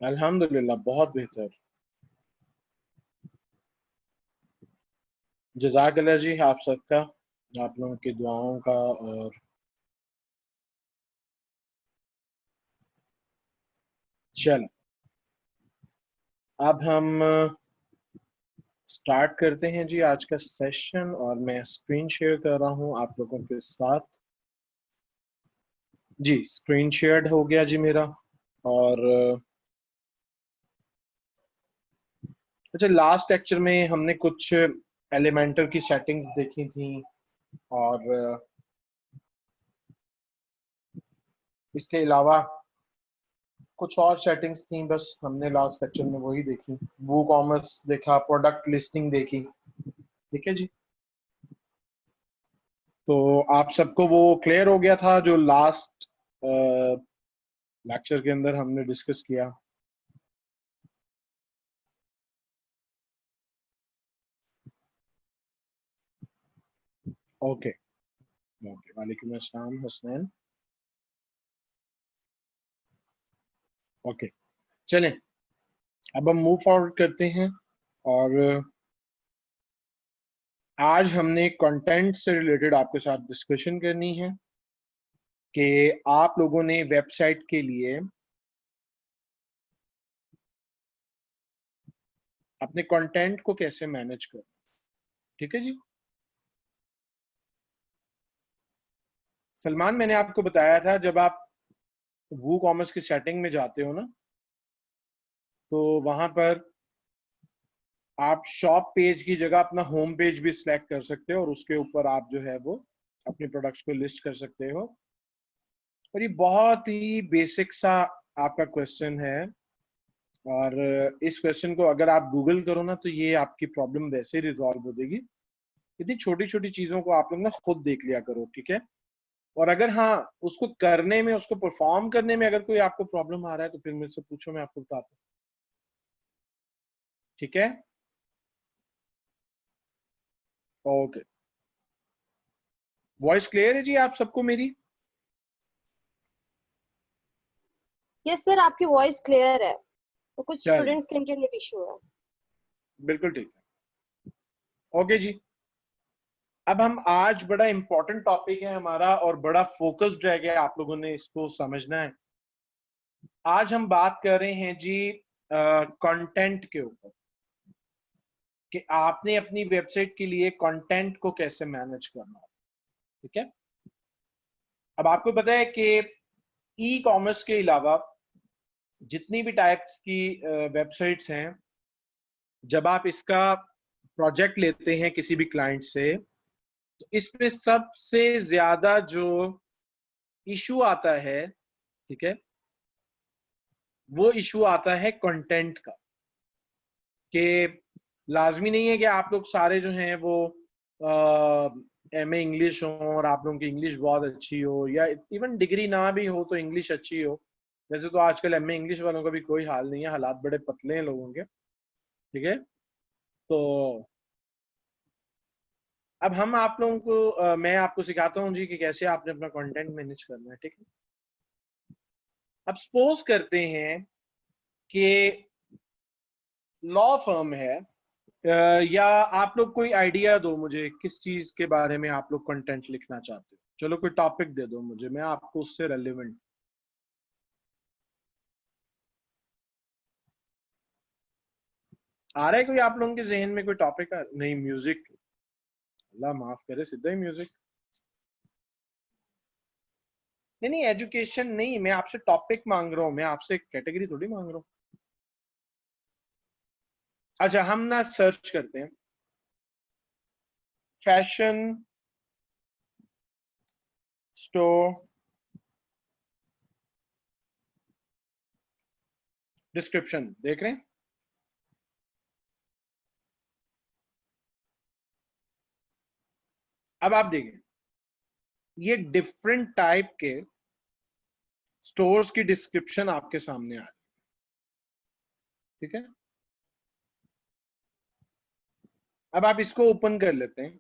अल्हम्दुलिल्लाह बहुत बेहतर। जज़ाकल्लाह जी आप सबका, आप लोगों की दुआओं का। और चलो अब हम स्टार्ट करते हैं जी आज का सेशन। और मैं स्क्रीन शेयर कर रहा हूं आप लोगों के साथ। जी स्क्रीन शेयर्ड हो गया जी मेरा। और अच्छा, लास्ट लेक्चर में हमने कुछ एलिमेंटर की सेटिंग्स देखी थी। और इसके अलावा कुछ और सेटिंग्स थी, बस हमने लास्ट लेक्चर में वही देखी। वो कॉमर्स देखा, प्रोडक्ट लिस्टिंग देखी। ठीक है जी। तो आप सबको वो क्लियर हो गया था जो लास्ट लेक्चर के अंदर हमने डिस्कस किया। ओके ओके, वालेकुम अस्सलाम हुसैन। ओके, चलें अब हम मूव फॉरवर्ड करते हैं। और आज हमने कंटेंट से रिलेटेड आपके साथ डिस्कशन करनी है कि आप लोगों ने वेबसाइट के लिए अपने कंटेंट को कैसे मैनेज करना। ठीक है जी। सलमान, मैंने आपको बताया था जब आप वू कॉमर्स की सेटिंग में जाते हो ना, तो वहां पर आप शॉप पेज की जगह अपना होम पेज भी सिलेक्ट कर सकते हो और उसके ऊपर आप जो है वो अपने प्रोडक्ट्स को लिस्ट कर सकते हो। और ये बहुत ही बेसिक सा आपका क्वेश्चन है। और इस क्वेश्चन को अगर आप गूगल करो ना, तो ये आपकी प्रॉब्लम वैसे ही रिजॉल्व हो जाएगी। इतनी छोटी छोटी चीजों को आप लोग ना खुद देख लिया करो, ठीक है। और अगर हाँ, उसको करने में, उसको परफॉर्म करने में अगर कोई आपको प्रॉब्लम आ रहा है तो फिर मुझसे पूछो, मैं आपको बताता हूँ। ठीक है। ओके, वॉइस क्लियर है जी आप सबको मेरी? यस सर, आपकी वॉइस क्लियर है। तो कुछ चलिए, स्टूडेंट्स का इंटरनेट इशू है। बिल्कुल ठीक है। ओके जी। अब हम आज, बड़ा इंपॉर्टेंट टॉपिक है हमारा और बड़ा फोकस्ड रह गया, आप लोगों ने इसको समझना है। आज हम बात कर रहे हैं जी कंटेंट के ऊपर, कि आपने अपनी वेबसाइट के लिए कंटेंट को कैसे मैनेज करना है। ठीक है। अब आपको पता है कि ई कॉमर्स के अलावा जितनी भी टाइप्स की वेबसाइट्स हैं, जब आप इसका प्रोजेक्ट लेते हैं किसी भी क्लाइंट से, तो इसमें सबसे ज्यादा जो इशू आता है, ठीक है, वो इशू आता है कंटेंट का। कि लाजमी नहीं है कि आप लोग सारे जो हैं वो एमए इंग्लिश हो और आप लोगों की इंग्लिश बहुत अच्छी हो, या इवन डिग्री ना भी हो तो इंग्लिश अच्छी हो। वैसे तो आजकल एमए इंग्लिश वालों का भी कोई हाल नहीं है, हालात बड़े पतले हैं लोगों के। ठीक है। तो अब हम आप लोगों को मैं आपको सिखाता हूँ जी कि कैसे आपने अपना कंटेंट मैनेज करना है। ठीक है। अब सपोज करते हैं कि लॉ फर्म है, या आप लोग कोई आइडिया दो मुझे किस चीज के बारे में आप लोग कंटेंट लिखना चाहते हो। चलो कोई टॉपिक दे दो मुझे, मैं आपको उससे रेलिवेंट। आ रहा है कोई आप लोगों के जहन में कोई टॉपिक? नहीं, म्यूजिक। अल्लाह माफ करे, सीधा ही म्यूजिक। नहीं नहीं, एजुकेशन नहीं, मैं आपसे टॉपिक मांग रहा हूँ, मैं आपसे कैटेगरी थोड़ी मांग रहा हूँ। अच्छा, हम ना सर्च करते हैं फैशन स्टोर डिस्क्रिप्शन, देख रहे हैं? अब आप देखिए, ये डिफरेंट टाइप के स्टोर्स की डिस्क्रिप्शन आपके सामने आ रही है। ठीक है। अब आप इसको ओपन कर लेते हैं।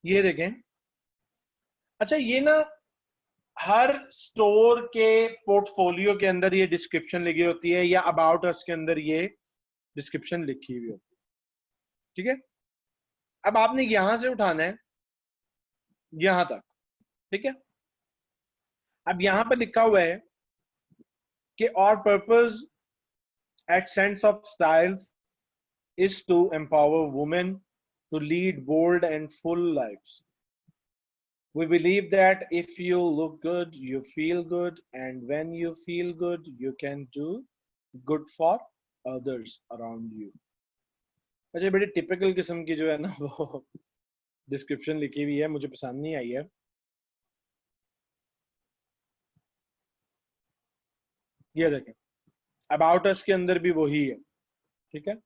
ये देखें, अच्छा ये ना हर स्टोर के पोर्टफोलियो के अंदर ये डिस्क्रिप्शन लिखी होती है, या अबाउट अस के अंदर ये डिस्क्रिप्शन लिखी हुई होती है, ठीक है। अब आपने यहां से उठाना है यहां तक, ठीक है। अब यहां पर लिखा हुआ है कि और purpose at sense of styles is to empower women to lead bold and full lives. We believe that if you look good, you feel good, and when you feel good, you can do good for others around you. अच्छा, बड़ी typical किस्म की जो है ना वो description लिखी हुई है, मुझे पसंद नहीं आई है। ये देखें, अबाउट अस के अंदर भी वही है, ठीक है।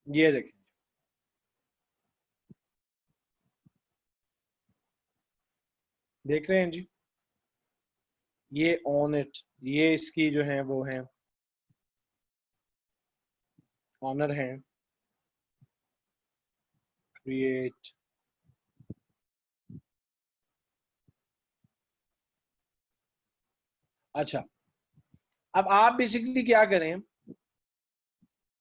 ये देखें, देख रहे हैं जी, ये ऑन इट, ये इसकी जो है वो है ऑनर है, क्रिएट। अच्छा, अब आप बेसिकली क्या करें,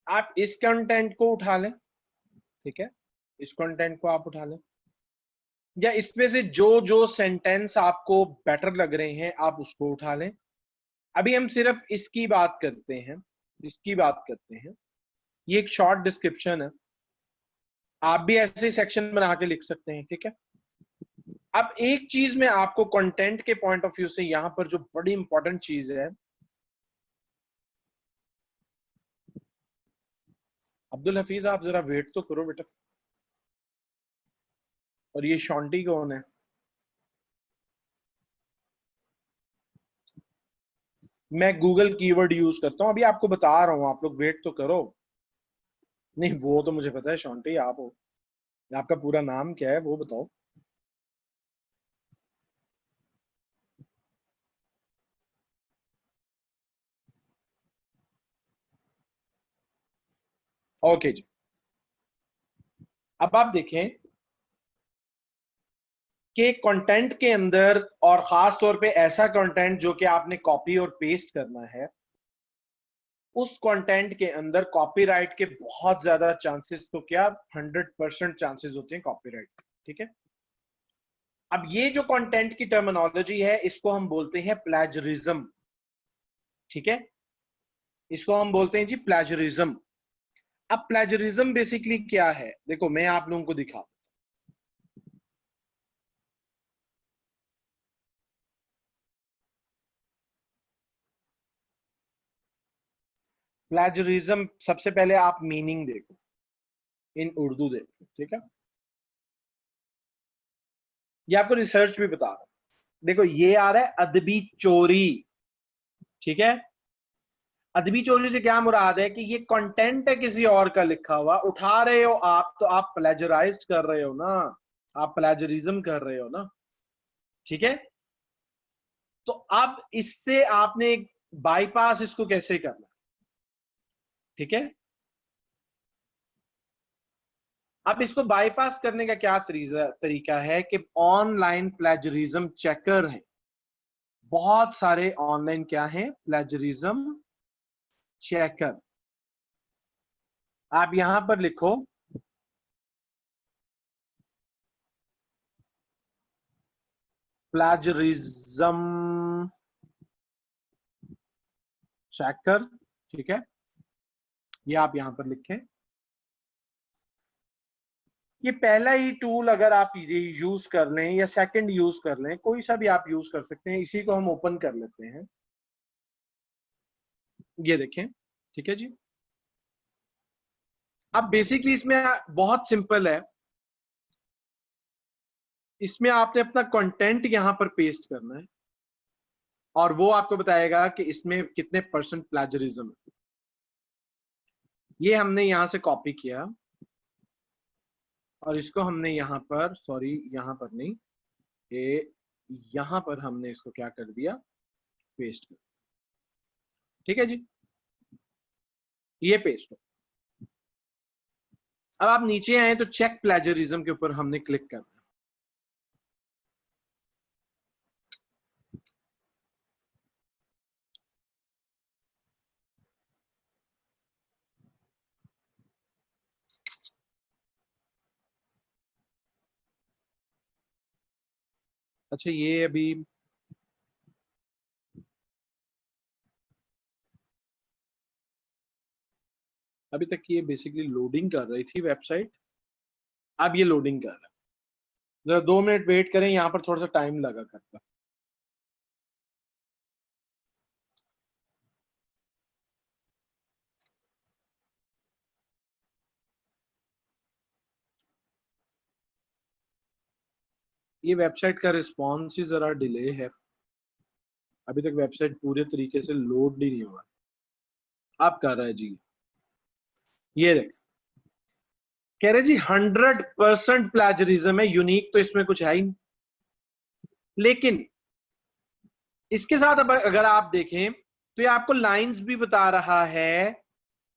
आप इस कंटेंट को उठा लें, ठीक है, इस कंटेंट को आप उठा लें, या इसमें से जो जो सेंटेंस आपको बेटर लग रहे हैं आप उसको उठा लें। अभी हम सिर्फ इसकी बात करते हैं, इसकी बात करते हैं। ये एक शॉर्ट डिस्क्रिप्शन है, आप भी ऐसे सेक्शन बना के लिख सकते हैं, ठीक है। अब एक चीज में आपको कंटेंट के पॉइंट ऑफ व्यू से यहां पर जो बड़ी इंपॉर्टेंट चीज है, अब्दुल हफीज आप जरा वेट तो करो बेटा। और ये शॉन्टी कौन है? मैं गूगल कीवर्ड यूज करता हूं, अभी आपको बता रहा हूं, आप लोग वेट तो करो। नहीं वो तो मुझे पता है, शॉन्टी आप हो। आपका पूरा नाम क्या है वो बताओ। ओके जी, अब आप देखें कि कंटेंट के अंदर, और खास तौर पे ऐसा कंटेंट जो कि आपने कॉपी और पेस्ट करना है, उस कंटेंट के अंदर कॉपीराइट के बहुत ज्यादा चांसेस, तो क्या 100% चांसेस होते हैं कॉपीराइट, ठीक है। अब ये जो कंटेंट की टर्मिनोलॉजी है इसको हम बोलते हैं प्लेजरिज्म, ठीक है, इसको हम बोलते हैं जी प्लेजरिज्म। अब प्लेजरिज्म बेसिकली क्या है, देखो मैं आप लोगों को दिखा, प्लेजरिज्म सबसे पहले आप मीनिंग देखो, इन उर्दू देखो, ठीक है। ये आपको रिसर्च भी बता रहा हूं, देखो ये आ रहा है अदबी चोरी, ठीक है। अदबी चोरी से क्या मुराद है कि ये कंटेंट है किसी और का लिखा हुआ, उठा रहे हो आप, तो आप प्लेजराइज कर रहे हो ना, आप प्लेजरिज्म कर रहे हो ना, ठीक है। तो अब इससे आपने बाईपास इसको कैसे करना, ठीक है। अब इसको बाईपास करने का क्या तरीका है कि ऑनलाइन प्लेजरिज्म चेकर है, बहुत सारे ऑनलाइन क्या है प्लेजरिज्म चेकर। आप यहां पर लिखो प्लेजरिज्म चेकर, ठीक है, ये आप यहां पर लिखें। ये पहला ही टूल अगर आप यूज कर लें या सेकंड यूज कर लें, कोई सा भी आप यूज कर सकते हैं, इसी को हम ओपन कर लेते हैं, ये देखें, ठीक है जी। अब बेसिकली इसमें बहुत सिंपल है, इसमें आपने अपना कंटेंट यहां पर पेस्ट करना है और वो आपको बताएगा कि इसमें कितने परसेंट प्लेजरिज्म है। ये हमने यहां से कॉपी किया और इसको हमने यहां पर, सॉरी यहां पर नहीं, ये यहां पर हमने इसको क्या कर दिया, पेस्ट कर, ठीक है जी, ये पेस्ट हो। अब आप नीचे आए तो चेक प्लेजरिज्म के ऊपर हमने क्लिक करना है। अच्छा ये अभी तक ये बेसिकली लोडिंग कर रही थी वेबसाइट, अब ये लोडिंग कर रहा है। जरा 2 मिनट वेट करें, यहाँ पर थोड़ा सा टाइम लगा करता। ये वेबसाइट का रिस्पॉन्स ही जरा डिले है, अभी तक वेबसाइट पूरे तरीके से लोड ही नहीं हुआ। अब कर रहा है जी, ये देख कह रहे जी 100% प्लेजरिज्म है, यूनिक तो इसमें कुछ है ही नहीं। लेकिन इसके साथ अब अगर आप देखें तो ये आपको लाइंस भी बता रहा है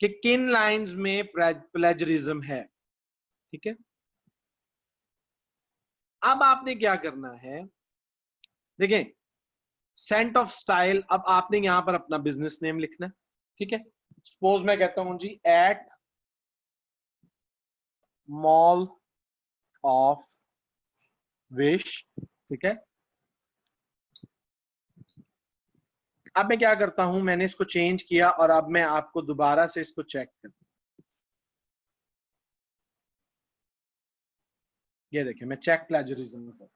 कि किन लाइंस में प्लेजरिज्म है। ठीक है, अब आपने क्या करना है, देखें सेंट ऑफ स्टाइल, अब आपने यहां पर अपना बिजनेस नेम लिखना है। ठीक है, सपोज मैं कहता हूं जी एट मॉल ऑफ विश। ठीक है, अब मैं क्या करता हूं, मैंने इसको चेंज किया और अब मैं आपको दोबारा से इसको चेक कर, ये देखिए मैं चेक प्लेजरिज्म करता हूं।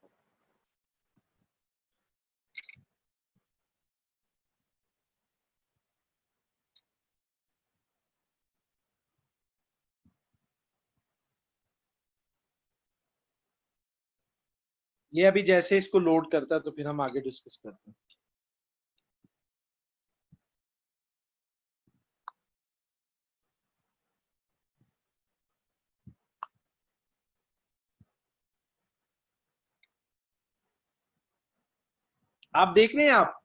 ये अभी जैसे इसको लोड करता है तो फिर हम आगे डिस्कस करते हैं। आप देख रहे हैं, आप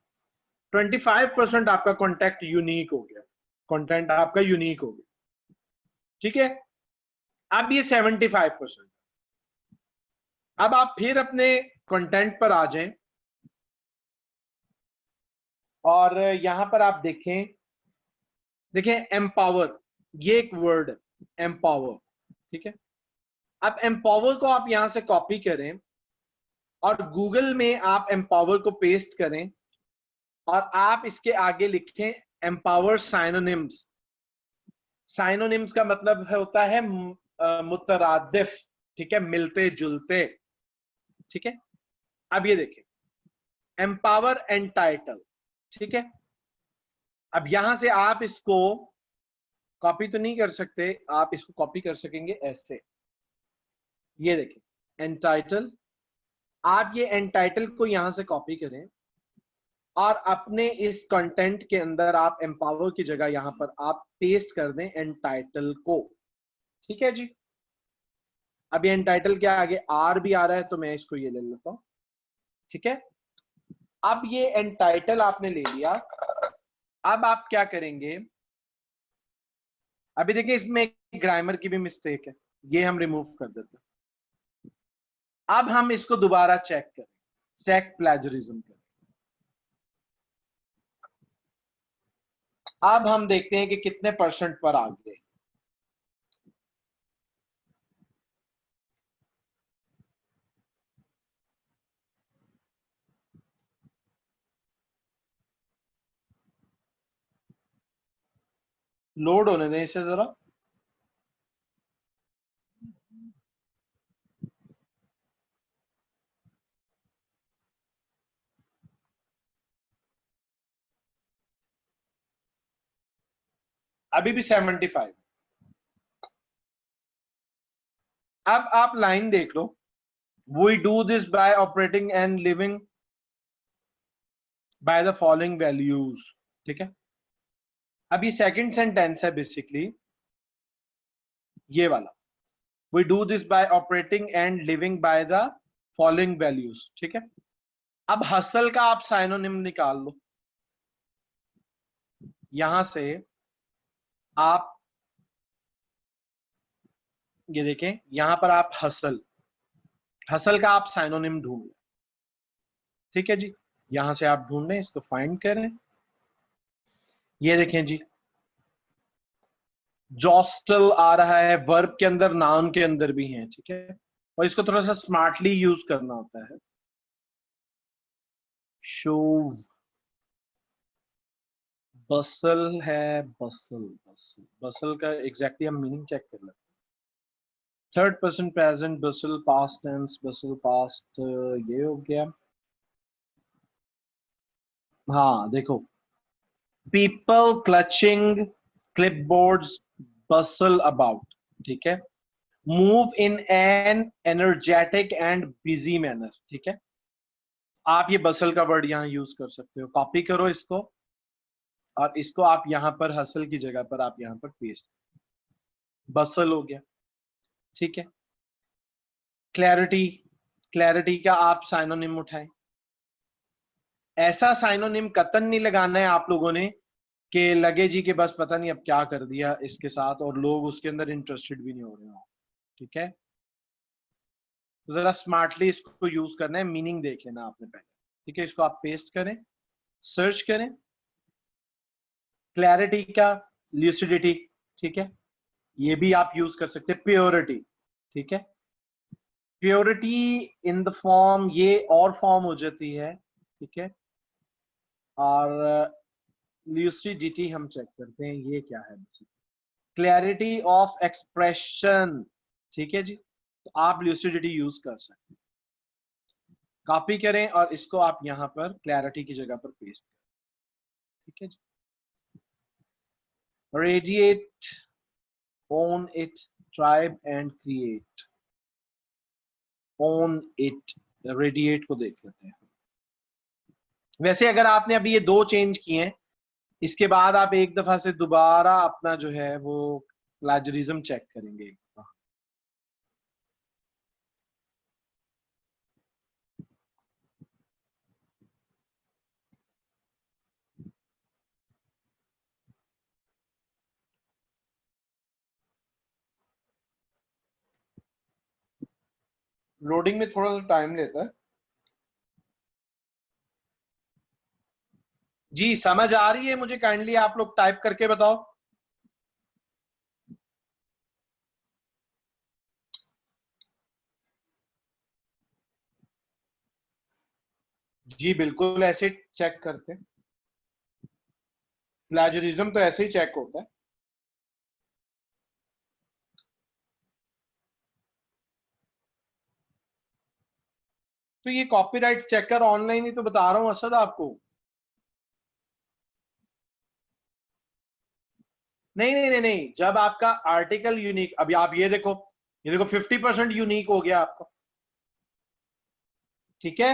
25% आपका कॉन्टेक्ट यूनिक हो गया, कंटेंट आपका यूनिक हो गया। ठीक है, अब ये 75%। अब आप फिर अपने कंटेंट पर आ जाएं और यहां पर आप देखें, देखें एम्पावर, ये एक वर्ड है एम्पावर। ठीक है, अब एम्पावर को आप यहां से कॉपी करें और गूगल में आप एम्पावर को पेस्ट करें और आप इसके आगे लिखें एम्पावर साइनोनिम्स। साइनोनिम्स का मतलब होता है मुतरादिफ। ठीक है, मिलते जुलते। ठीक है, अब ये देखिए एम्पावर एंड टाइटल। ठीक है, अब यहां से आप इसको कॉपी तो नहीं कर सकते, आप इसको कॉपी कर सकेंगे ऐसे, ये देखिए एंटाइटल। आप ये एंटाइटल को यहां से कॉपी करें और अपने इस कंटेंट के अंदर आप एम्पावर की जगह यहां पर आप पेस्ट कर दें एंटाइटल को। ठीक है जी, अब ये एंटाइटल के आगे आर भी आ रहा है तो मैं इसको ये ले लेता हूं। ठीक है, अब ये एंटाइटल आपने ले लिया, अब आप क्या करेंगे, अभी देखिए इसमें ग्रामर की भी मिस्टेक है, ये हम रिमूव कर देते हैं। अब हम इसको दोबारा चेक करें, चेक प्लेजरिज्म करें। अब हम देखते हैं कि कितने परसेंट पर आ गए। लोड होने दें इसे जरा। अभी भी 75। अब आप लाइन देख लो, we do this by operating and living by the following values. ठीक है, अब ये सेकंड सेंटेंस है बेसिकली ये वाला, we do this by operating and living by the following values. ठीक है, अब हसल का आप साइनोनिम निकाल लो, यहां से आप ये देखें यहां पर आप हसल, हसल का आप साइनोनिम ढूंढ लें। ठीक है जी, यहां से आप ढूंढें, इसको फाइंड करें। ये देखें जी, जॉस्टल आ रहा है, वर्ब के अंदर, नाउन के अंदर भी है। ठीक है, और इसको थोड़ा सा स्मार्टली यूज करना होता है। शोव, बसल है, बसल बसल बसल का एग्जैक्टली हम मीनिंग चेक कर लेते हैं। थर्ड पर्सन प्रेजेंट, बसल पास्ट टेंस, बसल पास्ट, ये हो गया। हाँ देखो, पीपल क्लचिंग क्लिपबोर्ड्स बसल अबाउट। ठीक है, move in an energetic and busy manner. ठीक है, आप ये बसल का वर्ड यहाँ यूज कर सकते हो। कॉपी करो इसको और इसको आप यहाँ पर हसल की जगह पर आप यहाँ पर पेस्ट, बसल हो गया। ठीक है, क्लैरिटी, क्लैरिटी का आप साइनोनिम उठाएं। ऐसा साइनोनिम कतन नहीं लगाना है आप लोगों ने कि लगे जी कि बस पता नहीं अब क्या कर दिया इसके साथ और लोग उसके अंदर इंटरेस्टेड भी नहीं हो रहे हो। ठीक है, तो जरा स्मार्टली इसको यूज करना है, मीनिंग देख लेना आपने पहले। ठीक है, इसको आप पेस्ट करें, सर्च करें, क्लैरिटी का ल्यूसिडिटी। ठीक है, ये भी आप यूज कर सकते हैं, प्योरिटी। ठीक है, प्योरिटी इन द फॉर्म, ये और फॉर्म हो जाती है। ठीक है, और ल्यूसिडिटी हम चेक करते हैं ये क्या है। Clarity of expression. ठीक है जी, तो आप ल्यूसिडिटी यूज कर सकते हैं। कॉपी करें और इसको आप यहां पर क्लैरिटी की जगह पर पेस्ट करें। ठीक है जी, radiate, own it, tribe and create. Own it, radiate को देख लेते हैं। वैसे अगर आपने अभी ये दो चेंज किए हैं, इसके बाद आप एक दफा से दोबारा अपना जो है वो प्लेजरिज्म चेक करेंगे एक दफा। लोडिंग में थोड़ा सा टाइम लेता है जी। समझ आ रही है मुझे? काइंडली आप लोग टाइप करके बताओ। जी बिल्कुल, ऐसे चेक करते हैं, प्लेजरिज्म तो ऐसे ही चेक होता है। तो ये कॉपीराइट चेकर ऑनलाइन ही तो बता रहा हूं असद आपको। नहीं नहीं नहीं नहीं, जब आपका आर्टिकल यूनिक, अभी आप ये देखो 50% यूनिक हो गया आपका। ठीक है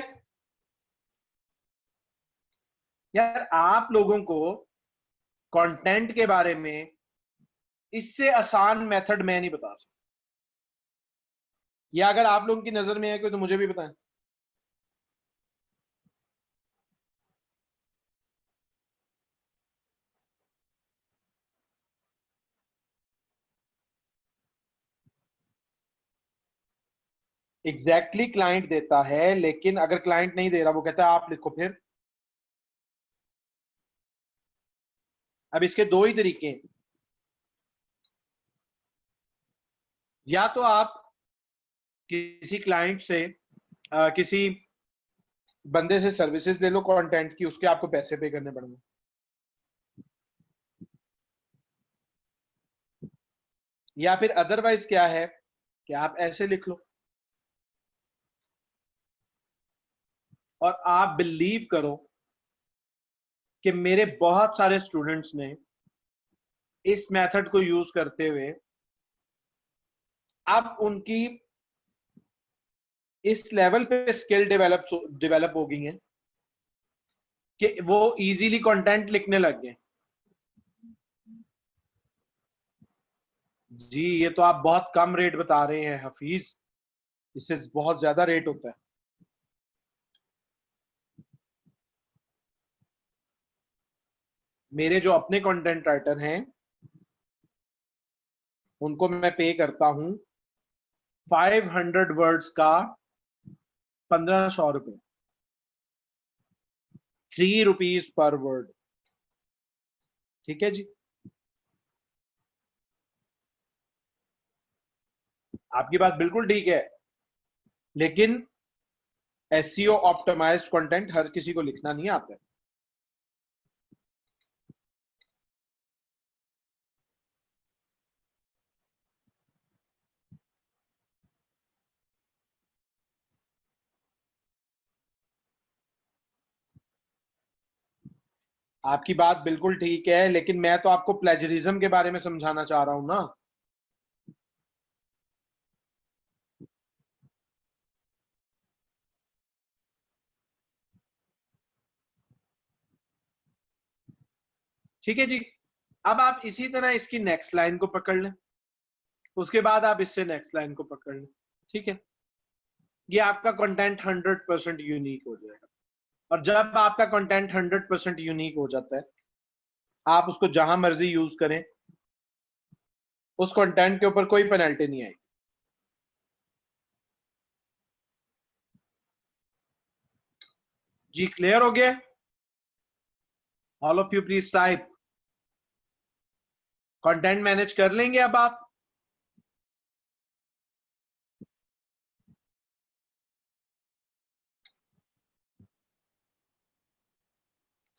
यार, आप लोगों को कंटेंट के बारे में इससे आसान मेथड मैं नहीं बता सकता, या अगर आप लोगों की नजर में है कोई तो मुझे भी बताएं। एग्जैक्टली क्लाइंट देता है, लेकिन अगर क्लाइंट नहीं दे रहा, वो कहता है आप लिखो फिर। अब इसके दो ही तरीके हैं, या तो आप किसी क्लाइंट से किसी बंदे से सर्विसेज ले लो कंटेंट की, उसके आपको पैसे पे करने पड़ेंगे। या फिर अदरवाइज क्या है कि आप ऐसे लिख लो, और आप बिलीव करो कि मेरे बहुत सारे स्टूडेंट्स ने इस मेथड को यूज करते हुए अब उनकी इस लेवल पे स्किल डेवलप हो गई है कि वो इजीली कंटेंट लिखने लग गए। जी ये तो आप बहुत कम रेट बता रहे हैं हफीज, इससे बहुत ज्यादा रेट होता है। मेरे जो अपने कंटेंट राइटर हैं उनको मैं पे करता हूं 500 वर्ड्स का 1500 रुपए, 3 रुपीज पर वर्ड। ठीक है जी, आपकी बात बिल्कुल ठीक है, लेकिन एसईओ ऑप्टिमाइज्ड कंटेंट हर किसी को लिखना नहीं आता है। आपकी बात बिल्कुल ठीक है, लेकिन मैं तो आपको प्लेजरिज्म के बारे में समझाना चाह रहा हूं ना। ठीक है जी, अब आप इसी तरह इसकी नेक्स्ट लाइन को पकड़ लें, उसके बाद आप इससे नेक्स्ट लाइन को पकड़ लें। ठीक है, ये आपका कंटेंट 100% यूनिक हो जाएगा। और जब आपका कंटेंट 100% यूनिक हो जाता है, आप उसको जहां मर्जी यूज करें, उस कंटेंट के ऊपर कोई पेनल्टी नहीं आएगी। जी क्लियर हो गया? All of you please type. Content manage कर लेंगे अब आप?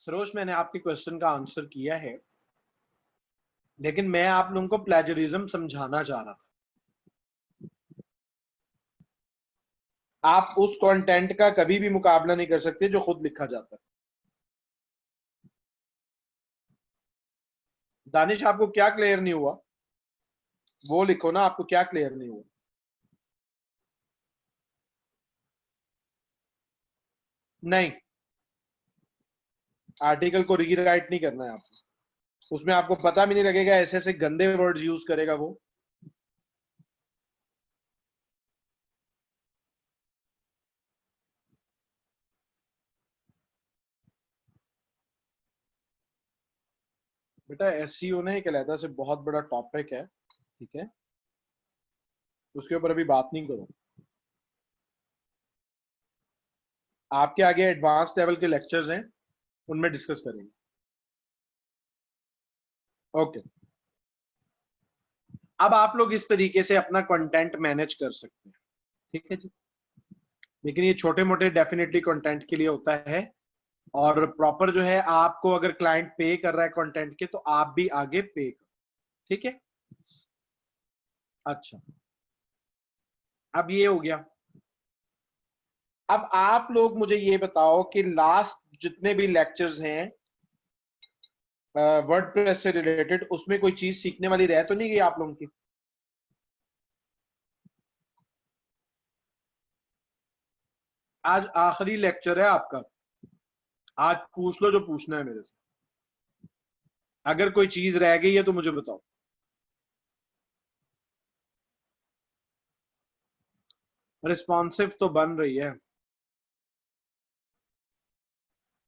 सरोज, मैंने आपके क्वेश्चन का आंसर किया है, लेकिन मैं आप लोगों को प्लेजरिज्म समझाना चाह रहा था। आप उस कंटेंट का कभी भी मुकाबला नहीं कर सकते जो खुद लिखा जाता है। दानिश, आपको क्या क्लियर नहीं हुआ? वो लिखो ना, आपको क्या क्लियर नहीं हुआ? नहीं, आर्टिकल को रीराइट नहीं करना है आपको। उसमें आपको पता भी नहीं लगेगा, ऐसे ऐसे गंदे वर्ड्स यूज करेगा वो। बेटा एसईओ ने एक अलहदा से बहुत बड़ा टॉपिक है, ठीक है, उसके ऊपर अभी बात नहीं करो। आपके आगे एडवांस लेवल के लेक्चर्स हैं, उनमें डिस्कस करेंगे। ओके, अब आप लोग इस तरीके से अपना कंटेंट मैनेज कर सकते हैं। ठीक है जी, लेकिन ये छोटे मोटे डेफिनेटली कंटेंट के लिए होता है, और प्रॉपर जो है, आपको अगर क्लाइंट पे कर रहा है कंटेंट के, तो आप भी आगे पे करो। ठीक है, अच्छा, अब ये हो गया। अब आप लोग मुझे ये बताओ कि लास्ट जितने भी लेक्चर्स हैं वर्डप्रेस से रिलेटेड, उसमें कोई चीज सीखने वाली रह तो नहीं गई आप लोगों की? आज आखिरी लेक्चर है आपका, आज पूछ लो जो पूछना है मेरे से। अगर कोई चीज रह गई है तो मुझे बताओ। रिस्पॉन्सिव तो बन रही है।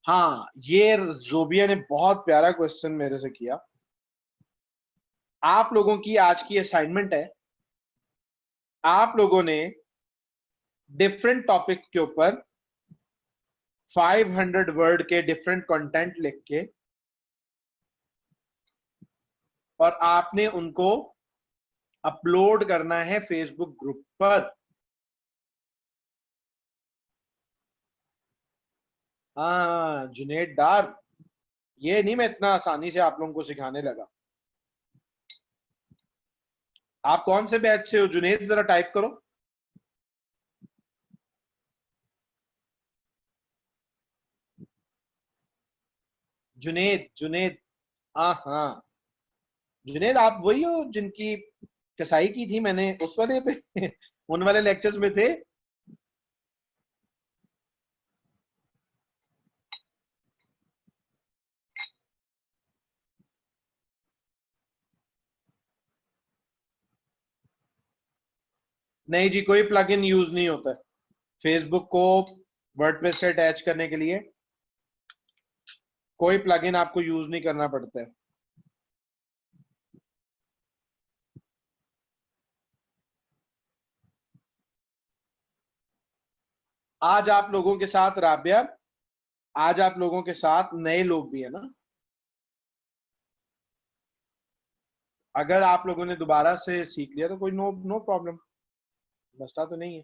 हाँ, ये जोबिया ने बहुत प्यारा क्वेश्चन मेरे से किया। आप लोगों की आज की असाइनमेंट है, आप लोगों ने डिफरेंट टॉपिक के ऊपर 500 वर्ड के डिफरेंट कंटेंट लिख के, और आपने उनको अपलोड करना है फेसबुक ग्रुप पर। हाँ जुनेद डार, ये नहीं मैं इतना आसानी से आप लोगों को सिखाने लगा। आप कौन से बैच से हो जुनेद, जरा टाइप करो। जुनेद, जुनेद, हाँ हाँ, जुनेद आप वही हो जिनकी कसाई की थी मैंने उस वाले पे उन वाले लेक्चर्स में थे। नहीं जी, कोई प्लगइन यूज नहीं होता है फेसबुक को वर्डप्रेस से अटैच करने के लिए। कोई प्लगइन आपको यूज नहीं करना पड़ता है। आज आप लोगों के साथ राबिया, आज आप लोगों के साथ नए लोग भी है ना? अगर आप लोगों ने दोबारा से सीख लिया तो कोई नो नो प्रॉब्लम, मसला तो नहीं है।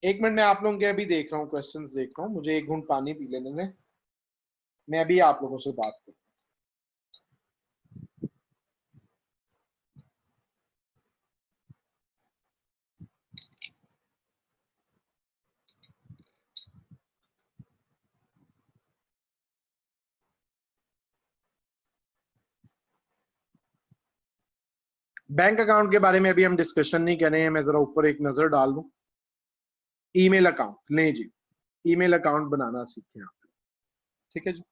एक मिनट में आप लोगों के अभी देख रहा हूँ, क्वेश्चंस देख रहा हूँ, मुझे एक घूंट पानी पी लेने दें, मैं अभी आप लोगों से बात करूँ। बैंक अकाउंट के बारे में अभी हम डिस्कशन नहीं कर रहे हैं, मैं जरा ऊपर एक नजर डाल दूं। ईमेल अकाउंट, नहीं जी, ईमेल अकाउंट बनाना सीखें आप, ठीक है जी।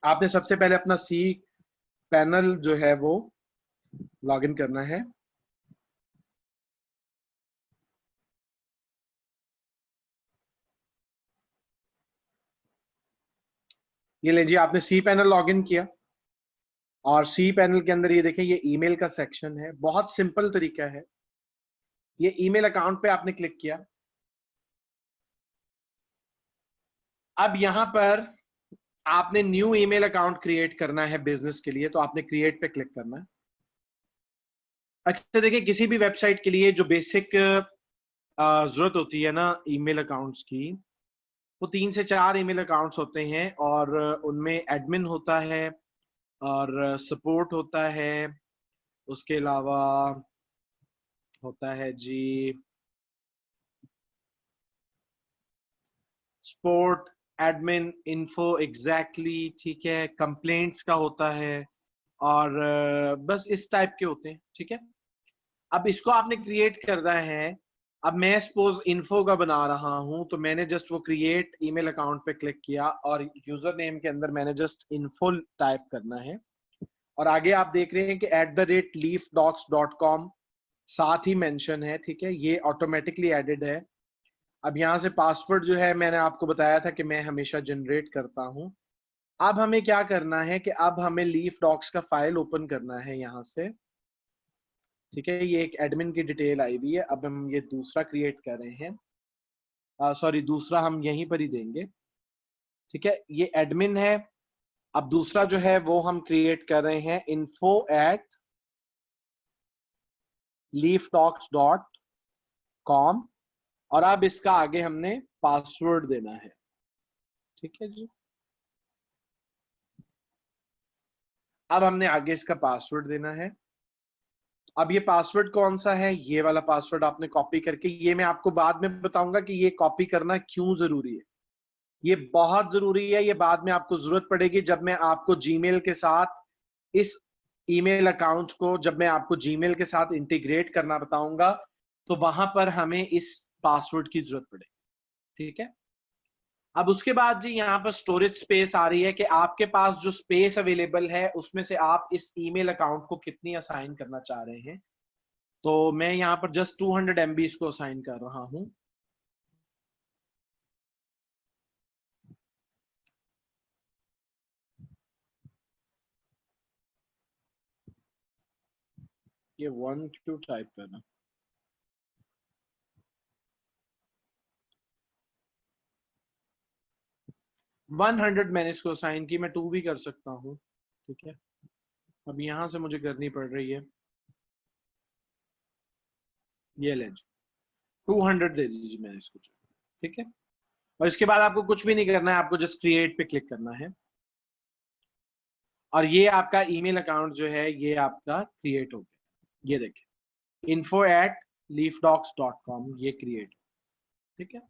आपने सबसे पहले अपना सी पैनल जो है वो लॉगिन करना है। ये लीजिए, आपने सी पैनल लॉगिन किया और सी पैनल के अंदर ये देखें, ये ईमेल का सेक्शन है। बहुत सिंपल तरीका है, ये ईमेल अकाउंट पे आपने क्लिक किया। अब यहां पर आपने न्यू ईमेल अकाउंट क्रिएट करना है बिजनेस के लिए, तो आपने क्रिएट पे क्लिक करना है। अच्छा देखिए, किसी भी वेबसाइट के लिए जो बेसिक जरूरत होती है ना ईमेल अकाउंट्स की, वो 3 से 4 ईमेल अकाउंट्स होते हैं और उनमें एडमिन होता है और सपोर्ट होता है, उसके अलावा होता है जी सपोर्ट, एडमिन, इन्फो, एग्जैक्टली, ठीक है, कंप्लेंट्स का होता है और बस इस टाइप के होते हैं, ठीक है। अब इसको आपने क्रिएट करना है। अब मैं सपोज इन्फो का बना रहा हूं, तो मैंने जस्ट वो क्रिएट ईमेल अकाउंट पे क्लिक किया और यूजर नेम के अंदर मैंने जस्ट इन्फो टाइप करना है और आगे आप देख रहे हैं कि @leafdocs.com साथ ही मेंशन है, ठीक है, ये ऑटोमेटिकली एडेड है। अब यहाँ से पासवर्ड जो है मैंने आपको बताया था कि मैं हमेशा जनरेट करता हूँ। अब हमें क्या करना है कि अब हमें लीफ डॉक्स का फाइल ओपन करना है यहाँ से, ठीक है। ये एक एडमिन की डिटेल आई हुई है। अब हम ये दूसरा क्रिएट कर रहे हैं, सॉरी दूसरा हम यहीं पर ही देंगे, ठीक है, ये एडमिन है। अब दूसरा जो है वो हम क्रिएट कर रहे हैं info@leaftalks.com और अब इसका आगे हमने पासवर्ड देना है, ठीक है जी। अब हमने आगे इसका पासवर्ड देना है। अब ये पासवर्ड कौन सा है, ये वाला पासवर्ड आपने कॉपी करके, ये मैं आपको बाद में बताऊंगा कि ये कॉपी करना क्यों जरूरी है। ये बहुत जरूरी है, ये बाद में आपको जरूरत पड़ेगी जब मैं आपको जीमेल के साथ इस ईमेल अकाउंट को, जब मैं आपको जीमेल के साथ इंटीग्रेट करना बताऊंगा, तो वहां पर हमें इस पासवर्ड की जरूरत पड़ेगी, ठीक है। अब उसके बाद जी यहाँ पर स्टोरेज स्पेस आ रही है कि आपके पास जो स्पेस अवेलेबल है उसमें से आप इस ईमेल अकाउंट को कितनी असाइन करना चाह रहे हैं। तो मैं यहाँ पर जस्ट 200 MB को असाइन कर रहा हूँ। ये 1 क्यों टाइप करना, 100 मैंने इसको असाइन की, मैं 2 भी कर सकता हूँ, ठीक है। अब यहाँ से मुझे करनी पड़ रही है, ये लें 200 दे दीजिए मैंने इसको, ठीक है। और इसके बाद आपको कुछ भी नहीं करना है, आपको जस्ट क्रिएट पे क्लिक करना है और ये आपका ईमेल अकाउंट जो है ये आपका क्रिएट हो गया। ये देखिए, info@leafdocs.com, ये क्रिएट, ठीक है।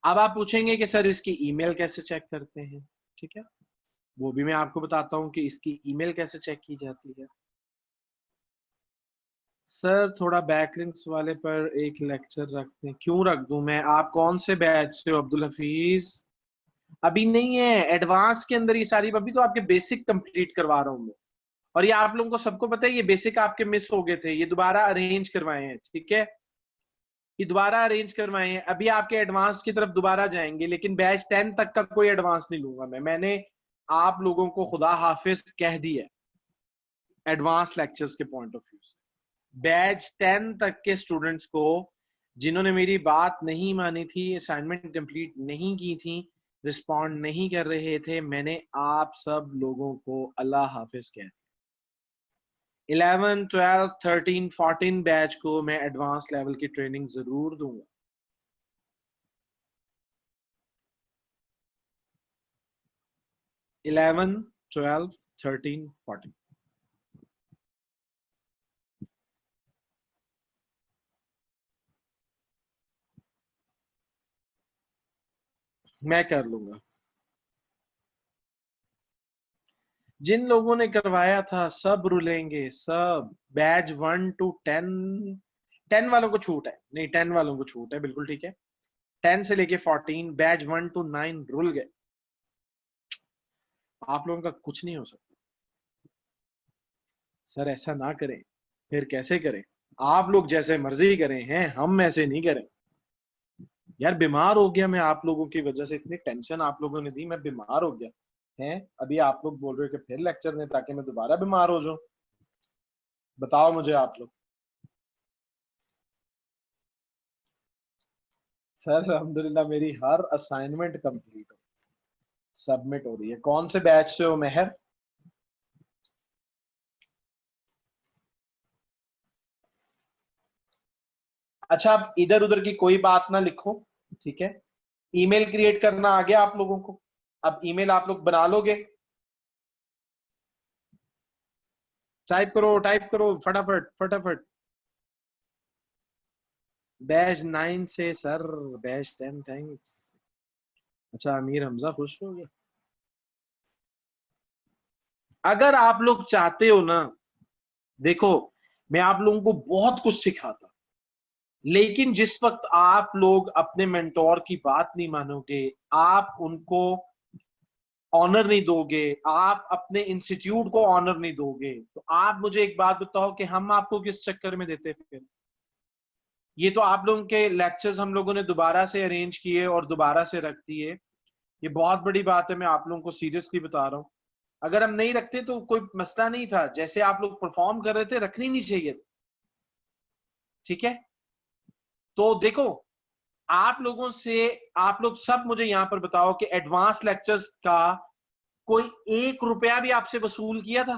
अब आप पूछेंगे कि सर इसकी ईमेल कैसे चेक करते हैं, ठीक है, वो भी मैं आपको बताता हूँ कि इसकी ईमेल कैसे चेक की जाती है। सर थोड़ा बैकलिंक्स वाले पर एक लेक्चर रखते हैं, क्यों रख दूं मैं, आप कौन से बैच से हो अब्दुल हफीज? अभी नहीं है, एडवांस के अंदर ये सारी, अभी तो आपके बेसिक कंप्लीट करवा रहा हूँ मैं। और ये आप लोगों को सबको पता है, ये बेसिक आपके मिस हो गए थे, ये दोबारा अरेंज करवाए हैं, ठीक है, ये दोबारा अरेंज करवाए हैं। अभी आपके एडवांस की तरफ दोबारा जाएंगे, लेकिन बैच 10 तक का कोई एडवांस नहीं लूंगा मैंने आप लोगों को खुदा हाफिज कह दिया एडवांस लेक्चर्स के पॉइंट ऑफ व्यू से। बैच 10 तक के स्टूडेंट्स को जिन्होंने मेरी बात नहीं मानी थी, असाइनमेंट कंप्लीट नहीं की थी, रिस्पॉन्ड नहीं कर रहे थे, मैंने आप सब लोगों को अल्लाह हाफिज कह दिया। 11, 12, 13, 14 बैच को मैं एडवांस लेवल की ट्रेनिंग जरूर दूंगा। इलेवन, 12, 13, 14 मैं कर लूंगा। जिन लोगों ने करवाया था सब रुलेंगे, सब। बैच 1 to 10, 10 वालों को छूट है, नहीं 10 वालों को छूट है, बिल्कुल ठीक है। 10 से लेके 14, बैच 1 to 9 रुल गए। आप लोगों का कुछ नहीं हो सकता। सर ऐसा ना करें, फिर कैसे करें? आप लोग जैसे मर्जी करें हैं, हम ऐसे नहीं करें। यार बीमार हो गया मैं आप लोगों की वजह से, इतनी टेंशन आप लोगों ने दी, मैं बीमार हो गया है। अभी आप लोग बोल रहे हो कि फिर लेक्चर दें ताकि मैं दोबारा बीमार हो जाऊं? बताओ मुझे आप लोग। सर अल्हम्दुलिल्लाह मेरी हर असाइनमेंट कंप्लीट हो, सबमिट हो रही है। कौन से बैच से हो मेहर? अच्छा, अब इधर उधर की कोई बात ना लिखो, ठीक है। ईमेल क्रिएट करना आ गया आप लोगों को? अब ईमेल आप लोग बना लोगे? टाइप करो फटाफट फटाफट। बैच 9 से सर, बैच 10 थैंक्स। अच्छा अमीर हमजा खुश हो गया। अगर आप लोग चाहते हो ना, देखो मैं आप लोगों को बहुत कुछ सिखाता, लेकिन जिस वक्त आप लोग अपने मेंटोर की बात नहीं मानोगे, आप उनको ऑनर नहीं दोगे, आप अपने इंस्टीट्यूट को ऑनर नहीं दोगे, तो आप मुझे एक बात बताओ कि हम आपको किस चक्कर में देते फिर? ये तो आप लोगों के लेक्चर्स हम लोगों ने दोबारा से अरेंज किए और दोबारा से रख दिए, ये बहुत बड़ी बात है, मैं आप लोगों को सीरियसली बता रहा हूँ। अगर हम नहीं रखते तो कोई मसला नहीं था, जैसे आप लोग परफॉर्म कर रहे थे रखनी नहीं चाहिए थी, ठीक है। तो देखो, आप लोगों से, आप लोग सब मुझे यहां पर बताओ कि एडवांस लेक्चर्स का कोई 1 रुपया भी आपसे वसूल किया था?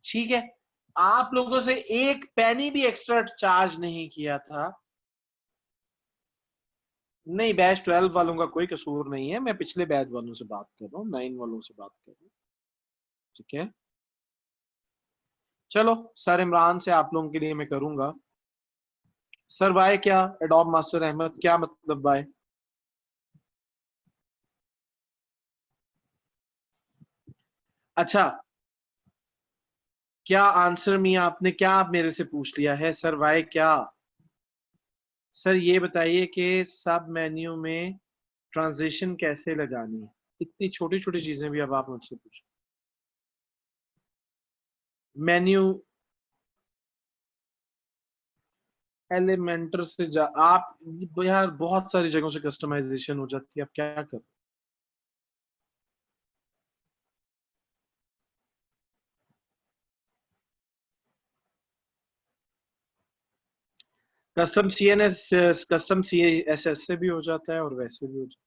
ठीक है, आप लोगों से एक पैनी भी एक्स्ट्रा चार्ज नहीं किया था। नहीं, बैच 12 वालों का कोई कसूर नहीं है, मैं पिछले बैच वालों से बात कर रहा हूँ, 9 वालों से बात कर रहा हूँ, ठीक है। चलो सर इमरान से आप लोगों के लिए मैं करूंगा। सर वाई क्या? एडोब मास्टर अहमद क्या मतलब वाई? अच्छा, क्या आंसर मी आपने क्या आप मेरे से पूछ लिया है सर वाई क्या? सर ये बताइए कि सब मेन्यू में ट्रांजिशन कैसे लगानी है? इतनी छोटी छोटी चीजें भी अब आप मुझसे पूछ। मेन्यू एलिमेंटर से जा आप, यार बहुत सारी जगहों से कस्टमाइजेशन हो जाती है, अब क्या कर? कस्टम CNS, कस्टम CSS से भी हो जाता है और वैसे भी हो जाता है।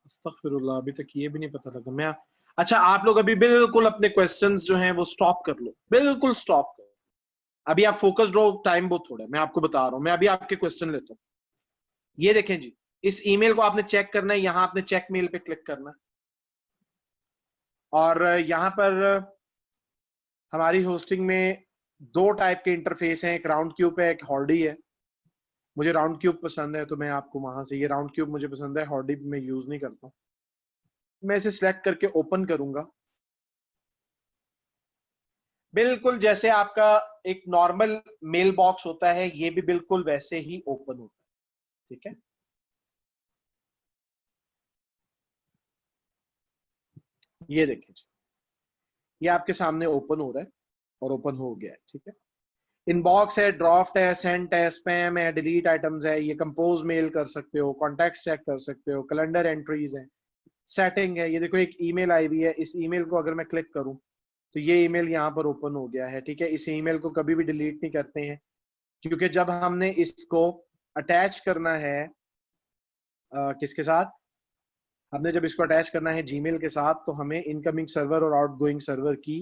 अस्तगफिरुल्लाह, अभी तक ये भी नहीं पता लगा मैं। अच्छा आप लोग अभी बिल्कुल अपने क्वेश्चंस जो हैं वो स्टॉप कर लो, बिल्कुल स्टॉप करो। अभी आप फोकस्ड रहो, टाइम बहुत थोड़ा है, मैं आपको बता रहा हूँ। मैं अभी आपके क्वेश्चन लेता हूँ। ये देखें जी, इस ईमेल को आपने चेक करना है, यहाँ आपने चेक मेल पे क्लिक करना है, और यहाँ पर हमारी होस्टिंग में 2 टाइप के इंटरफेस हैं, एक राउंड क्यूब है, एक हॉर्डी है। मुझे राउंड क्यूब पसंद है तो मैं आपको वहां से, ये राउंड क्यूब मुझे पसंद है, हॉट मैं यूज नहीं करता हूँ। मैं इसे सिलेक्ट करके ओपन करूंगा, बिल्कुल जैसे आपका एक नॉर्मल मेल बॉक्स होता है, ये भी बिल्कुल वैसे ही ओपन होता है। ठीक है, ये देखिए, ये आपके सामने ओपन हो रहा है और ओपन हो गया है। ठीक है, इनबॉक्स है, ड्राफ्ट है, सेंट है, स्पैम है, डिलीट आइटम्स है, ये कंपोज मेल कर सकते हो, कॉन्टैक्ट चेक कर सकते हो, कैलेंडर एंट्रीज है, सेटिंग है। ये देखो एक ईमेल आई हुई है, इस ईमेल को अगर मैं क्लिक करूं तो ये ईमेल यहाँ पर ओपन हो गया है। ठीक है, इस ईमेल को कभी भी डिलीट नहीं करते हैं, क्योंकि जब हमने इसको अटैच करना है किसके साथ, हमने जब इसको अटैच करना है जीमेल के साथ, तो हमें इनकमिंग सर्वर और आउटगोइंग सर्वर की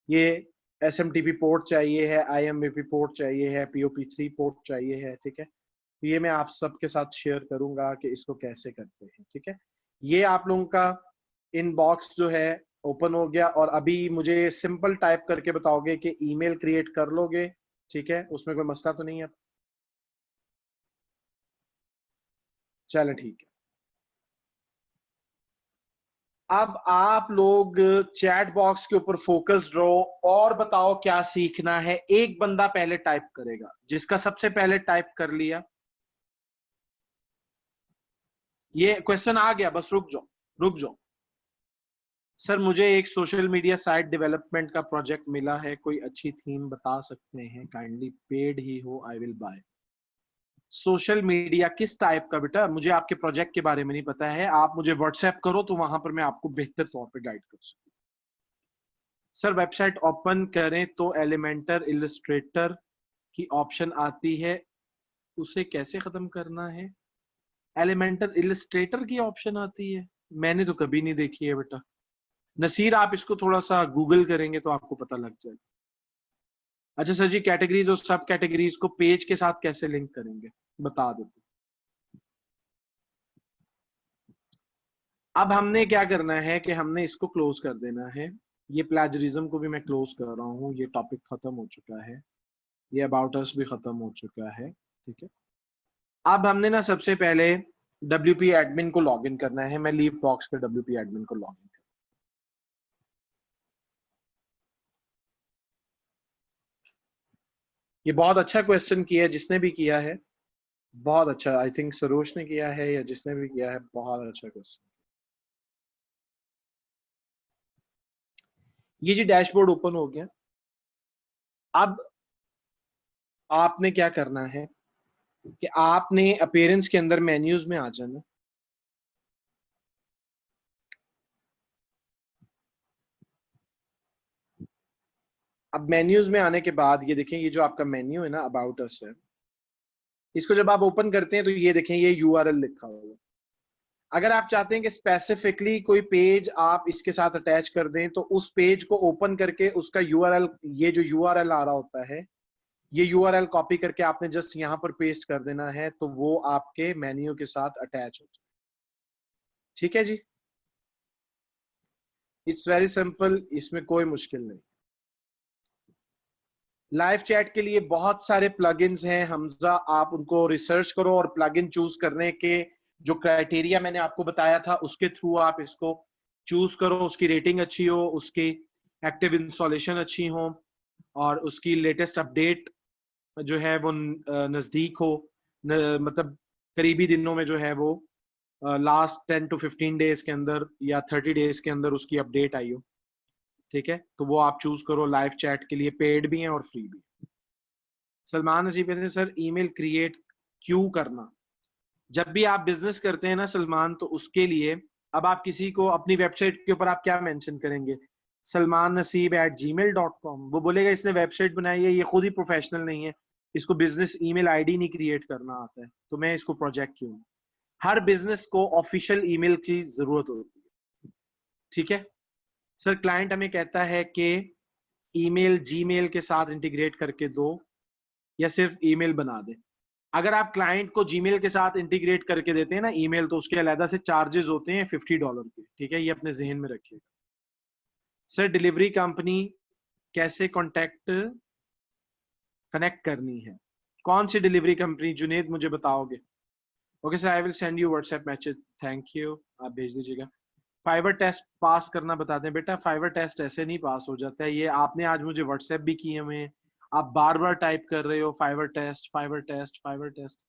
ये SMTP पोर्ट चाहिए है, IMAP पोर्ट चाहिए है, POP3 पोर्ट चाहिए है। ठीक है, तो ये मैं आप सबके साथ शेयर करूंगा कि इसको कैसे करते हैं। ठीक है, ये आप लोगों का इनबॉक्स जो है ओपन हो गया, और अभी मुझे सिंपल टाइप करके बताओगे कि ईमेल क्रिएट कर लोगे। ठीक है, उसमें कोई मसला तो नहीं है? चलो ठीक है, अब आप लोग चैट बॉक्स के ऊपर फोकस्ड रहो और बताओ क्या सीखना है। एक बंदा पहले टाइप करेगा, जिसका सबसे पहले टाइप कर लिया, ये क्वेश्चन आ गया, बस रुक जाओ, रुक जाओ। सर मुझे एक सोशल मीडिया साइट डेवलपमेंट का प्रोजेक्ट मिला है, कोई अच्छी थीम बता सकते हैं काइंडली, पेड ही हो, I will buy. Social media किस टाइप का बेटा, मुझे आपके प्रोजेक्ट के बारे में नहीं पता है, आप मुझे व्हाट्सएप करो तो वहां पर मैं आपको बेहतर तौर पे गाइड कर सकूं। सर वेबसाइट ओपन करें तो एलिमेंटर इलस्ट्रेटर की ऑप्शन आती है, उसे कैसे खत्म करना है? एलिमेंटर इलस्ट्रेटर की ऑप्शन आती है, मैंने तो कभी नहीं देखी है बेटा। नसीर आप इसको थोड़ा सा गूगल करेंगे तो आपको पता लग जाएगा। अच्छा सर जी, कैटेगरीज और सब कैटेगरीज को पेज के साथ कैसे लिंक करेंगे, बता देते। अब हमने क्या करना है कि हमने इसको क्लोज कर देना है, ये प्लेजरिज्म को भी मैं क्लोज कर रहा हूँ, ये टॉपिक खत्म हो चुका है, ये अबाउट अस भी खत्म हो चुका है। ठीक है, अब हमने ना सबसे पहले WP एडमिन को लॉगिन करना है, मैं लीव बॉक्स के WP एडमिन को लॉगिन कर, ये बहुत अच्छा क्वेश्चन किया है जिसने भी किया है, बहुत अच्छा, आई थिंक सरोज ने किया है या जिसने भी किया है, बहुत अच्छा क्वेश्चन। ये जी डैशबोर्ड ओपन हो गया। अब आपने क्या करना है कि आपने अपीयरेंस के अंदर मेन्यूज में आ जाना, अब मेन्यूज में आने के बाद ये देखें, ये जो आपका मेन्यू है ना अबाउट अस है, इसको जब आप ओपन करते हैं तो ये देखें ये URL लिखा हुआ है। अगर आप चाहते हैं कि स्पेसिफिकली कोई पेज आप इसके साथ अटैच कर दें, तो उस पेज को ओपन करके उसका URL, ये जो URL आ रहा होता है, ये URL कॉपी करके आपने जस्ट यहाँ पर पेस्ट कर देना है, तो वो आपके मेन्यू के साथ अटैच हो जाए। ठीक है जी, इट्स वेरी सिंपल, इसमें कोई मुश्किल नहीं। लाइव चैट के लिए बहुत सारे प्लगइन्स हैं हमजा, आप उनको रिसर्च करो और प्लगइन चूज करने के जो क्राइटेरिया मैंने आपको बताया था उसके थ्रू आप इसको चूज करो, उसकी रेटिंग अच्छी हो, उसकी एक्टिव इंस्टॉलेशन अच्छी हो, और उसकी लेटेस्ट अपडेट जो है वो नजदीक हो, मतलब करीबी दिनों में जो है वो लास्ट 10 to 15 डेज के अंदर या 30 डेज के अंदर उसकी अपडेट आई हो। ठीक है, तो वो आप चूज करो। लाइव चैट के लिए पेड भी है और फ्री भी। सलमान नसीब कहते हैं सर ईमेल क्रिएट क्यों करना, जब भी आप बिजनेस करते हैं ना सलमान, तो उसके लिए अब आप किसी को अपनी वेबसाइट के ऊपर आप क्या मेंशन करेंगे, salmannasib@gmail.com, वो बोलेगा इसने वेबसाइट बनाई है, ये खुद ही प्रोफेशनल नहीं है, इसको बिजनेस ईमेल आईडी नहीं क्रिएट करना आता है, तो मैं इसको प्रोजेक्ट क्यों। हर बिजनेस को ऑफिशियल ईमेल की जरूरत होती है। ठीक है सर, क्लाइंट हमें कहता है कि ईमेल जीमेल के साथ इंटीग्रेट करके दो या सिर्फ ईमेल बना दे। अगर आप क्लाइंट को जीमेल के साथ इंटीग्रेट करके देते हैं ना ईमेल, तो उसके अलग से चार्जेस होते हैं $50 के। ठीक है, ये अपने जहन में रखिएगा। सर डिलीवरी कंपनी कैसे कनेक्ट करनी है, कौन सी डिलीवरी कंपनी? जुनेद मुझे बताओगे? Okay sir, I will send you WhatsApp message, thank you, आप भेज दीजिएगा। फाइबर टेस्ट पास करना बता दें। बेटा फाइबर टेस्ट ऐसे नहीं पास हो जाता है, ये आपने आज मुझे व्हाट्सएप भी किए हुए हैं, आप बार बार टाइप कर रहे हो fibre test fibre test fibre test.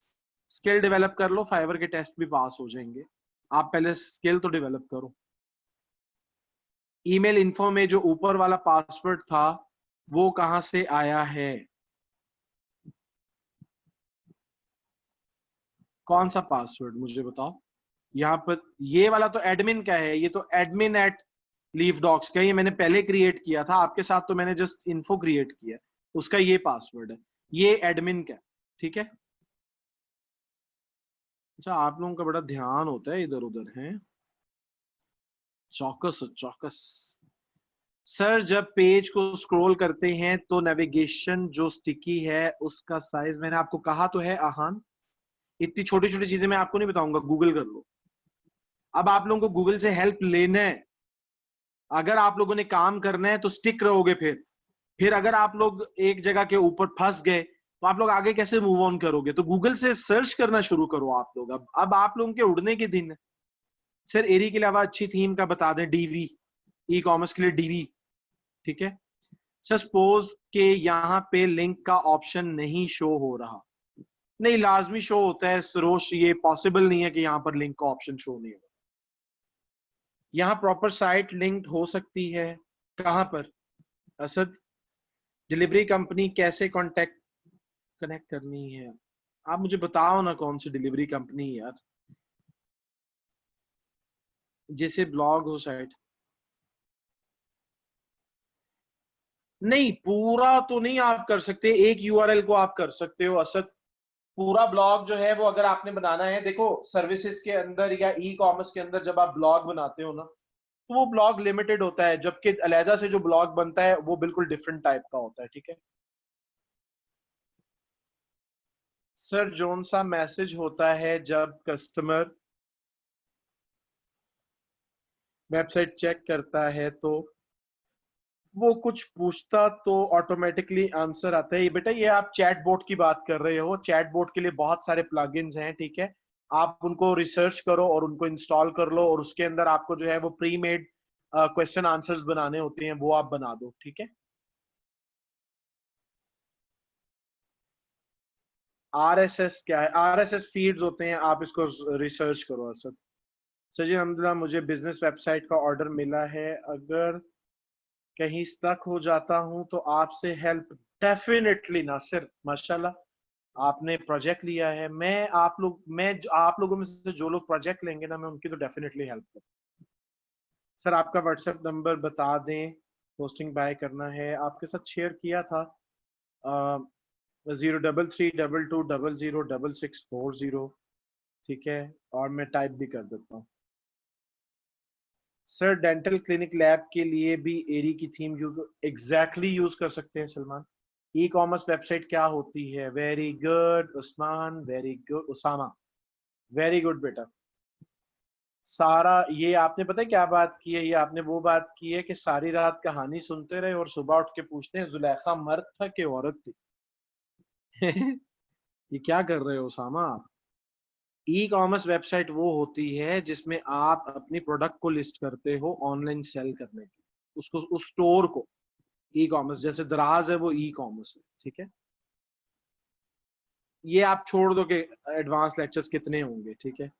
Skill develop कर लो, फाइबर के टेस्ट भी पास हो जाएंगे। आप पहले स्किल तो डेवलप करो। ईमेल इन्फो में जो ऊपर वाला पासवर्ड था वो कहां से आया है? कौन सा पासवर्ड मुझे बताओ। यहाँ पर ये वाला तो एडमिन का है, ये तो एडमिन एट लीफ डॉक्स का, ये मैंने पहले क्रिएट किया था आपके साथ, तो मैंने जस्ट इन्फो क्रिएट किया, उसका ये पासवर्ड है, ये एडमिन का, ठीक है। अच्छा, आप लोगों का बड़ा ध्यान होता है इधर उधर है, चौकस चौकस। सर जब पेज को स्क्रॉल करते हैं तो नेविगेशन जो स्टिकी है उसका साइज, मैंने आपको कहा तो है आहान, इतनी छोटी छोटी चीजें मैं आपको नहीं बताऊंगा, गूगल कर लो। अब आप लोगों को गूगल से हेल्प लेना है, अगर आप लोगों ने काम करना है तो स्टिक रहोगे। फिर अगर आप लोग एक जगह के ऊपर फंस गए तो आप लोग आगे कैसे मूव ऑन करोगे? तो गूगल से सर्च करना शुरू करो आप लोग। अब आप लोगों के उड़ने के दिन है। सर एरी के अलावा अच्छी थीम का बता दें। डीवी, ई कॉमर्स के लिए डीवी, ठीक है। सर सपोज के यहाँ पे लिंक का ऑप्शन नहीं शो हो रहा, नहीं लाजमी शो होता है सरोश, ये पॉसिबल नहीं है कि यहाँ पर लिंक का ऑप्शन शो नहीं होगा। यहाँ प्रॉपर साइट लिंक्ड हो सकती है, कहाँ पर असद? डिलीवरी कंपनी कैसे कनेक्ट करनी है? आप मुझे बताओ ना कौन सी डिलीवरी कंपनी है यार, जैसे ब्लॉग हो साइट। नहीं पूरा तो नहीं आप कर सकते, एक यूआरएल को आप कर सकते हो असद। पूरा ब्लॉग जो है वो अगर आपने बनाना है, देखो सर्विसेज के अंदर या ई कॉमर्स के अंदर जब आप ब्लॉग बनाते हो ना, तो वो ब्लॉग लिमिटेड होता है, जबकि अलहदा से जो ब्लॉग बनता है वो बिल्कुल डिफरेंट टाइप का होता है, ठीक है। सर जोन सा मैसेज होता है जब कस्टमर वेबसाइट चेक करता है तो वो कुछ पूछता तो ऑटोमेटिकली आंसर आता है? ये बेटा ये आप चैट बोट की बात कर रहे हो, चैट बोट के लिए बहुत सारे प्लगइन्स हैं, ठीक है। आप उनको रिसर्च करो और उनको इंस्टॉल कर लो, और उसके अंदर आपको जो है वो प्री मेड क्वेश्चन आंसर्स बनाने होते हैं, वो आप बना दो, ठीक है। आरएसएस क्या है? आरएसएस फीड्स होते हैं, आप इसको रिसर्च करो असद। सर जी अलहमदुलिल्लाह, मुझे बिजनेस वेबसाइट का ऑर्डर मिला है, अगर कहीं स्टक हो जाता हूं तो आपसे हेल्प। डेफिनेटली नासिर, माशाल्लाह आपने प्रोजेक्ट लिया है, मैं आप लोगों में से जो लोग प्रोजेक्ट लेंगे ना, मैं उनकी तो डेफिनेटली हेल्प करूँ। सर आपका व्हाट्सएप नंबर बता दें, पोस्टिंग बाय करना है, आपके साथ शेयर किया था 0332220640, ठीक है। और मैं टाइप भी कर देता हूँ। सर डेंटल क्लिनिक लैब के लिए भी एरी की थीम एग्जैक्टली यूज कर सकते हैं सलमान। ई कॉमर्स वेबसाइट क्या होती है? Very good Usman, very good Usama, very good बेटा। सारा ये आपने पता है क्या बात की है? ये आपने वो बात की है कि सारी रात कहानी सुनते रहे और सुबह उठ के पूछते हैं जुलेखा मर्द था कि औरत थी। ये क्या कर रहे हो उसामा आप? ई कॉमर्स वेबसाइट वो होती है जिसमें आप अपनी प्रोडक्ट को लिस्ट करते हो ऑनलाइन सेल करने की, उसको उस स्टोर को। ई कॉमर्स जैसे दराज है, वो ई कॉमर्स है, ठीक है। ये आप छोड़ दो कि एडवांस लेक्चर्स कितने होंगे, ठीक है।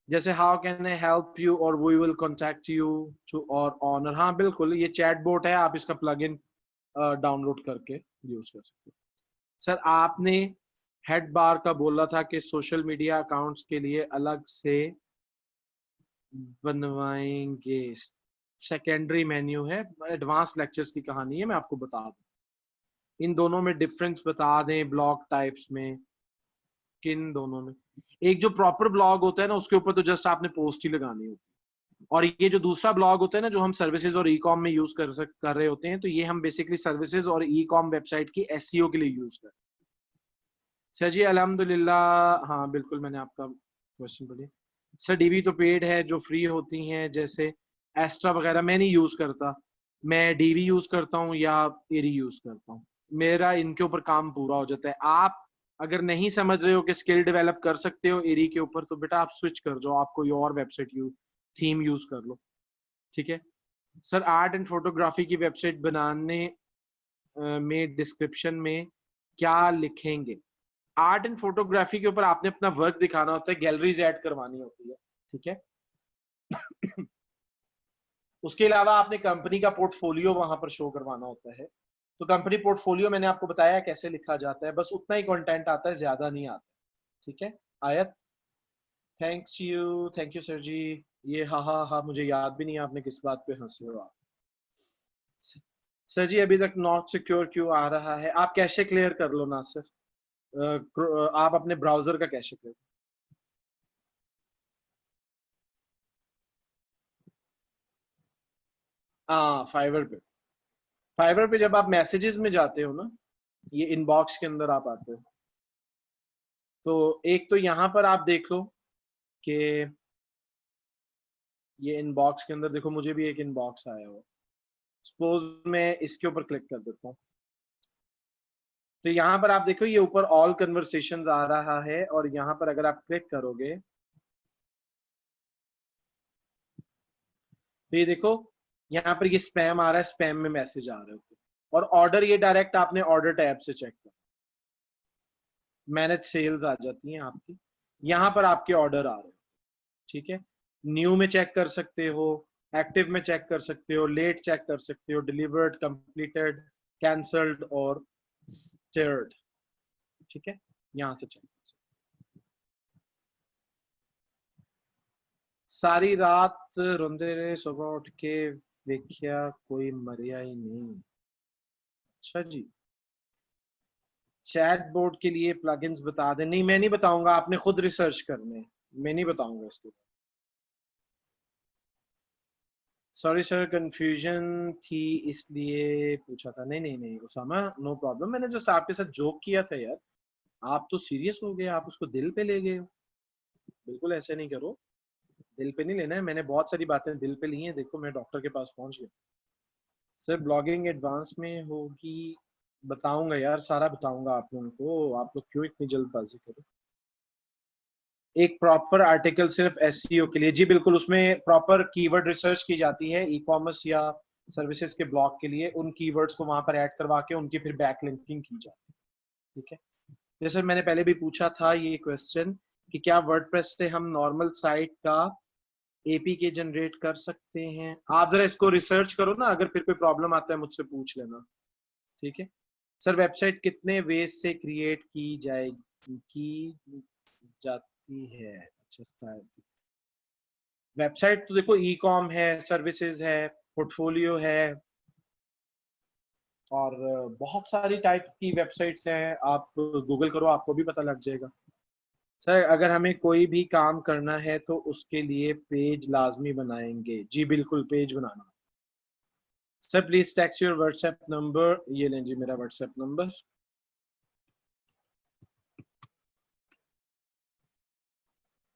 जैसे how can I help you और we will contact you to और ऑनर, हाँ बिल्कुल, ये चैट बोट है, आप इसका प्लग इन डाउनलोड करके यूज कर सकते हो। सर आपने हेड बार का बोला था कि सोशल मीडिया अकाउंट्स के लिए अलग से बनवाएंगे, सेकेंडरी मेन्यू है, एडवांस लेक्चर्स की कहानी है, मैं आपको बता दूं। इन दोनों में डिफरेंस बता दें ब्लॉग टाइप्स में, किन दोनों में? एक जो प्रॉपर ब्लॉग होता है ना, उसके ऊपर तो जस्ट आपने पोस्ट ही लगानी होती है, और ये जो दूसरा ब्लॉग होता है ना, जो हम सर्विसेज और ई कॉम में यूज कर रहे होते हैं, तो ये हम बेसिकली सर्विसेज और ई कॉम वेबसाइट की एसईओ के लिए यूज कर। सर जी अल्हम्दुलिल्लाह, हाँ बिल्कुल, मैंने आपका क्वेश्चन पढ़ी। सर डीबी तो पेड है, जो फ्री होती हैं जैसे एस्ट्रा वगैरह मैं नहीं यूज करता, मैं डीबी यूज करता हूँ या एरी यूज करता हूँ, मेरा इनके ऊपर काम पूरा हो जाता है। आप अगर नहीं समझ रहे हो कि स्किल डेवलप कर सकते हो एरी के ऊपर, तो बेटा आप स्विच कर जाओ, आप कोई और वेबसाइट थीम यूज कर लो, ठीक है। सर आर्ट एंड फोटोग्राफी की वेबसाइट बनाने में डिस्क्रिप्शन में क्या लिखेंगे? आर्ट एंड फोटोग्राफी के ऊपर आपने अपना वर्क दिखाना होता है, गैलरीज ऐड करवानी होती है, ठीक है। उसके अलावा आपने कंपनी का पोर्टफोलियो वहां पर शो करवाना होता है। तो कंपनी पोर्टफोलियो मैंने आपको बताया कैसे लिखा जाता है, बस उतना ही कंटेंट आता है, ज्यादा नहीं आता, ठीक है। आयत, थैंक यू सर जी। ये हा हा हा मुझे याद भी नहीं है आपने किस बात पे हंसे हो आप। सर जी अभी तक नॉट सिक्योर क्यों आ रहा है? आप कैशे क्लियर कर लो ना सर, आप अपने ब्राउजर का कैशे क्लियर। हाँ फाइबर पे जब आप मैसेजेस में जाते हो ना, ये इनबॉक्स के अंदर आप आते हो, तो एक तो यहाँ पर आप देख लो कि ये इनबॉक्स के अंदर देखो, मुझे भी एक इनबॉक्स आया हुआ। सपोज मैं इसके ऊपर क्लिक कर देता हूँ, तो यहाँ पर आप देखो ये ऊपर ऑल कन्वर्सेशंस आ रहा है, और यहाँ पर अगर आप क्लिक करोगे तो ये देखो यहाँ पर ये स्पैम आ रहा है, स्पैम में मैसेज आ रहे होते, और ऑर्डर ये डायरेक्ट आपने ऑर्डर टैब से चेक कर, मैनेज सेल्स आ जाती हैं आपकी, यहाँ पर आपके ऑर्डर आ रहे हैं, ठीक है। न्यू में चेक कर सकते हो, एक्टिव में चेक कर सकते हो, लेट चेक कर सकते हो, डिलीवर्ड, कंप्लीटेड, कैंसल्ड और स्टेयर्ड, ठीक है, यहाँ से चेक कर सकते हो। सारी रात रोंदे रहे, सुबह उठ के देखिया कोई मरिया ही नहीं। अच्छा जी, चैट बोर्ड के लिए प्लगइन्स बता दें? नहीं मैं नहीं बताऊंगा, आपने खुद रिसर्च करने हैं, मैं नहीं बताऊंगा इसके। सॉरी सर कंफ्यूजन थी इसलिए पूछा था। नहीं नहीं नहीं उसामा, नो प्रॉब्लम, मैंने जस्ट आपके साथ जोक किया था यार, आप तो सीरियस हो गए, आप उसको दिल पे ले गए हो। बिल्कुल ऐसे नहीं करो, दिल पे नहीं लेना है, मैंने बहुत सारी बातें दिल पे ली हैं, देखो मैं डॉक्टर के पास पहुंच गया। सर ब्लॉगिंग एडवांस में होगी? बताऊंगा यार, सारा बताऊंगा आप लोगों को, आप लोग क्यों इतनी जल्दबाजी करो। एक प्रॉपर आर्टिकल सिर्फ एसईओ के लिए? जी बिल्कुल, उसमें प्रॉपर कीवर्ड रिसर्च की जाती है, ई कॉमर्स या सर्विसेज के ब्लॉग के लिए उन कीवर्ड्स को वहां पर ऐड करवा के उनकी फिर बैक लिंकिंग की जाती है, ठीक है। जैसे मैंने पहले भी पूछा था ये क्वेश्चन कि क्या वर्डप्रेस से हम नॉर्मल साइट का एपीके जनरेट कर सकते हैं? आप जरा इसको रिसर्च करो ना, अगर फिर कोई प्रॉब्लम आता है मुझसे पूछ लेना, ठीक है। सर वेबसाइट कितने वेज से क्रिएट की जाएगी, की जाती है? अच्छा, वेबसाइट तो देखो ई कॉम है, सर्विसेज है, पोर्टफोलियो है, और बहुत सारी टाइप की वेबसाइट्स हैं, आप गूगल करो आपको भी पता लग जाएगा। सर अगर हमें कोई भी काम करना है तो उसके लिए पेज लाजमी बनाएंगे? जी बिल्कुल, page banana. Sir please text your WhatsApp number, ये लें जी मेरा व्हाट्सएप नंबर।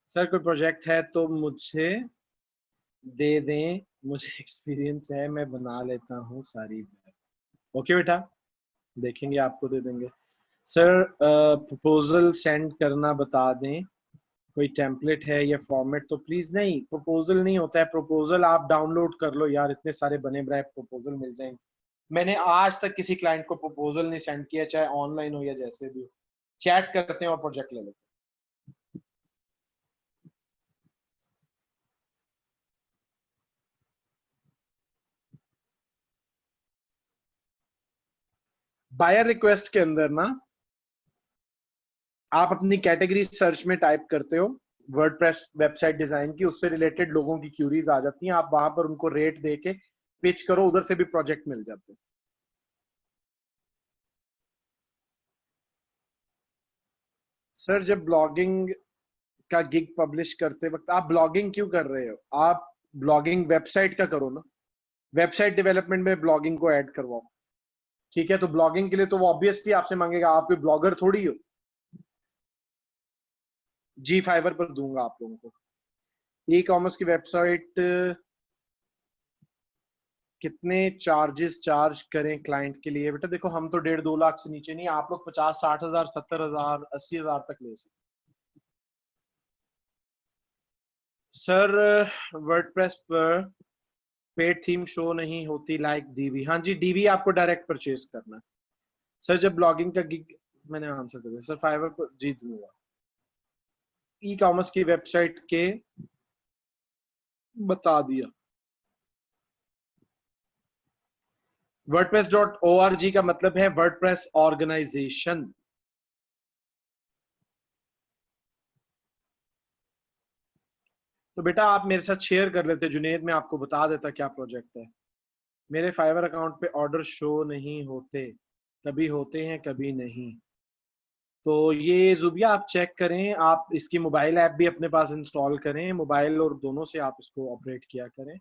सर कोई प्रोजेक्ट है तो मुझे दे दें, मुझे एक्सपीरियंस है, मैं बना लेता हूँ सारी। ओके बेटा, देखेंगे, आपको दे देंगे। सर प्रपोजल सेंड करना बता दें, कोई टेम्पलेट है या फॉर्मेट? तो प्लीज नहीं, प्रपोजल नहीं होता है, प्रपोजल आप डाउनलोड कर लो यार, इतने सारे बने बनाए प्रपोजल मिल जाएंगे। मैंने आज तक किसी क्लाइंट को प्रपोजल नहीं सेंड किया, चाहे ऑनलाइन हो या जैसे भी हो, चैट करते हैं और प्रोजेक्ट ले लेते हैं। बायर रिक्वेस्ट के अंदर ना आप अपनी कैटेगरी सर्च में टाइप करते हो वर्डप्रेस वेबसाइट डिजाइन की, उससे रिलेटेड लोगों की क्यूरीज आ जाती हैं, आप वहां पर उनको रेट दे के पिच करो, उधर से भी प्रोजेक्ट मिल जाते हैं। सर जब ब्लॉगिंग का गिग पब्लिश करते वक्त आप ब्लॉगिंग क्यों कर रहे हो? आप ब्लॉगिंग वेबसाइट का करो ना, वेबसाइट डेवलपमेंट में ब्लॉगिंग को ऐड करवाओ, ठीक है। तो ब्लॉगिंग के लिए तो वो ऑब्वियसली आपसे मांगेगा, आप कोई ब्लॉगर थोड़ी हो। जी फाइवर पर दूंगा आप लोगों को। ई कॉमर्स की वेबसाइट कितने चार्जेस चार्ज करें क्लाइंट के लिए? बेटा देखो, हम तो 1.5-2 लाख से नीचे नहीं, आप लोग 50-60 हजार, 70 हजार, 80 हजार तक ले सकते। सर वर्डप्रेस पर पेड थीम शो नहीं होती लाइक डीवी। हाँ जी, डीवी आपको डायरेक्ट परचेज करना है। सर जब ब्लॉगिंग का गिग, मैंने आंसर कर दिया सर, फाइवर पर जीत लूंगा। ई कॉमर्स की वेबसाइट के बता दिया। wordpress.org का मतलब है वर्डप्रेस ऑर्गेनाइजेशन। तो बेटा आप मेरे साथ शेयर कर लेते जुनेद, मैं आपको बता देता क्या प्रोजेक्ट है। मेरे फाइवर अकाउंट पे ऑर्डर शो नहीं होते, कभी होते हैं कभी नहीं। तो ये जुबिया आप चेक करें, आप इसकी मोबाइल ऐप भी अपने पास इंस्टॉल करें, मोबाइल और दोनों से आप इसको ऑपरेट किया करें।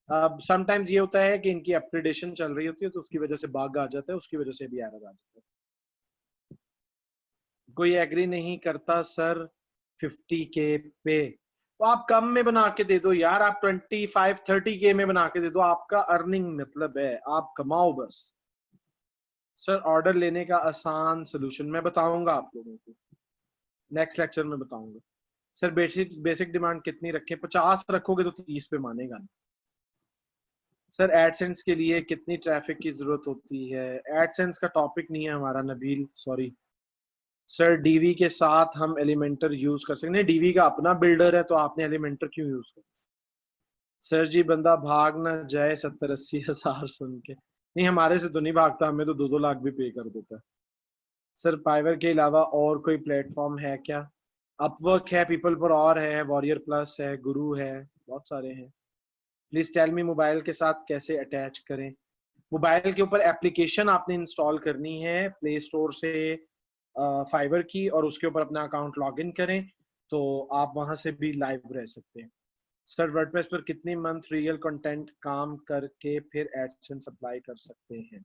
अब समटाइम्स ये होता है कि इनकी अपग्रेडेशन चल रही होती है तो उसकी वजह से बग आ जाता है, उसकी वजह से भी एरर आ जाता है। कोई एग्री नहीं करता सर 50K पे, तो आप कम में बना के दे दो यार, आप 25-30K में बना के दे दो, आपका अर्निंग मतलब है, आप कमाओ बस। सर ऑर्डर लेने का आसान सोल्यूशन मैं बताऊंगा आप लोगों को, नेक्स्ट लेक्चर में बताऊंगा। सर बेसिक बेसिक डिमांड कितनी रखें? 50 रखोगे तो 30 पे मानेगा नहीं। सर एडसेंस के लिए कितनी ट्रैफिक की जरूरत होती है? एडसेंस का टॉपिक नहीं है हमारा नबील, सॉरी। सर डीवी के साथ हम एलिमेंटर यूज कर सकते हैं? डीवी का अपना बिल्डर है तो आपने एलिमेंटर क्यों यूज कर? सर जी बंदा भाग ना जाए 70-80 हजार सुन के। नहीं हमारे से तो नहीं भागता, हमें तो 2-2 लाख भी पे कर देता है। सर फाइवर के अलावा और कोई प्लेटफॉर्म है क्या? अपवर्क है, पीपल पर और है, वॉरियर प्लस है, गुरु है, बहुत सारे हैं। प्लीज टेल मी मोबाइल के साथ कैसे अटैच करें? मोबाइल के ऊपर एप्लीकेशन आपने इंस्टॉल करनी है प्ले स्टोर से फाइबर की, और उसके ऊपर अपना अकाउंट लॉग इन करें तो आप वहां से भी लाइव रह सकते हैं। सर वर्डप्रेस पर कितनी मंथ रियल कंटेंट काम करके फिर एडसेंस अप्लाई कर सकते हैं?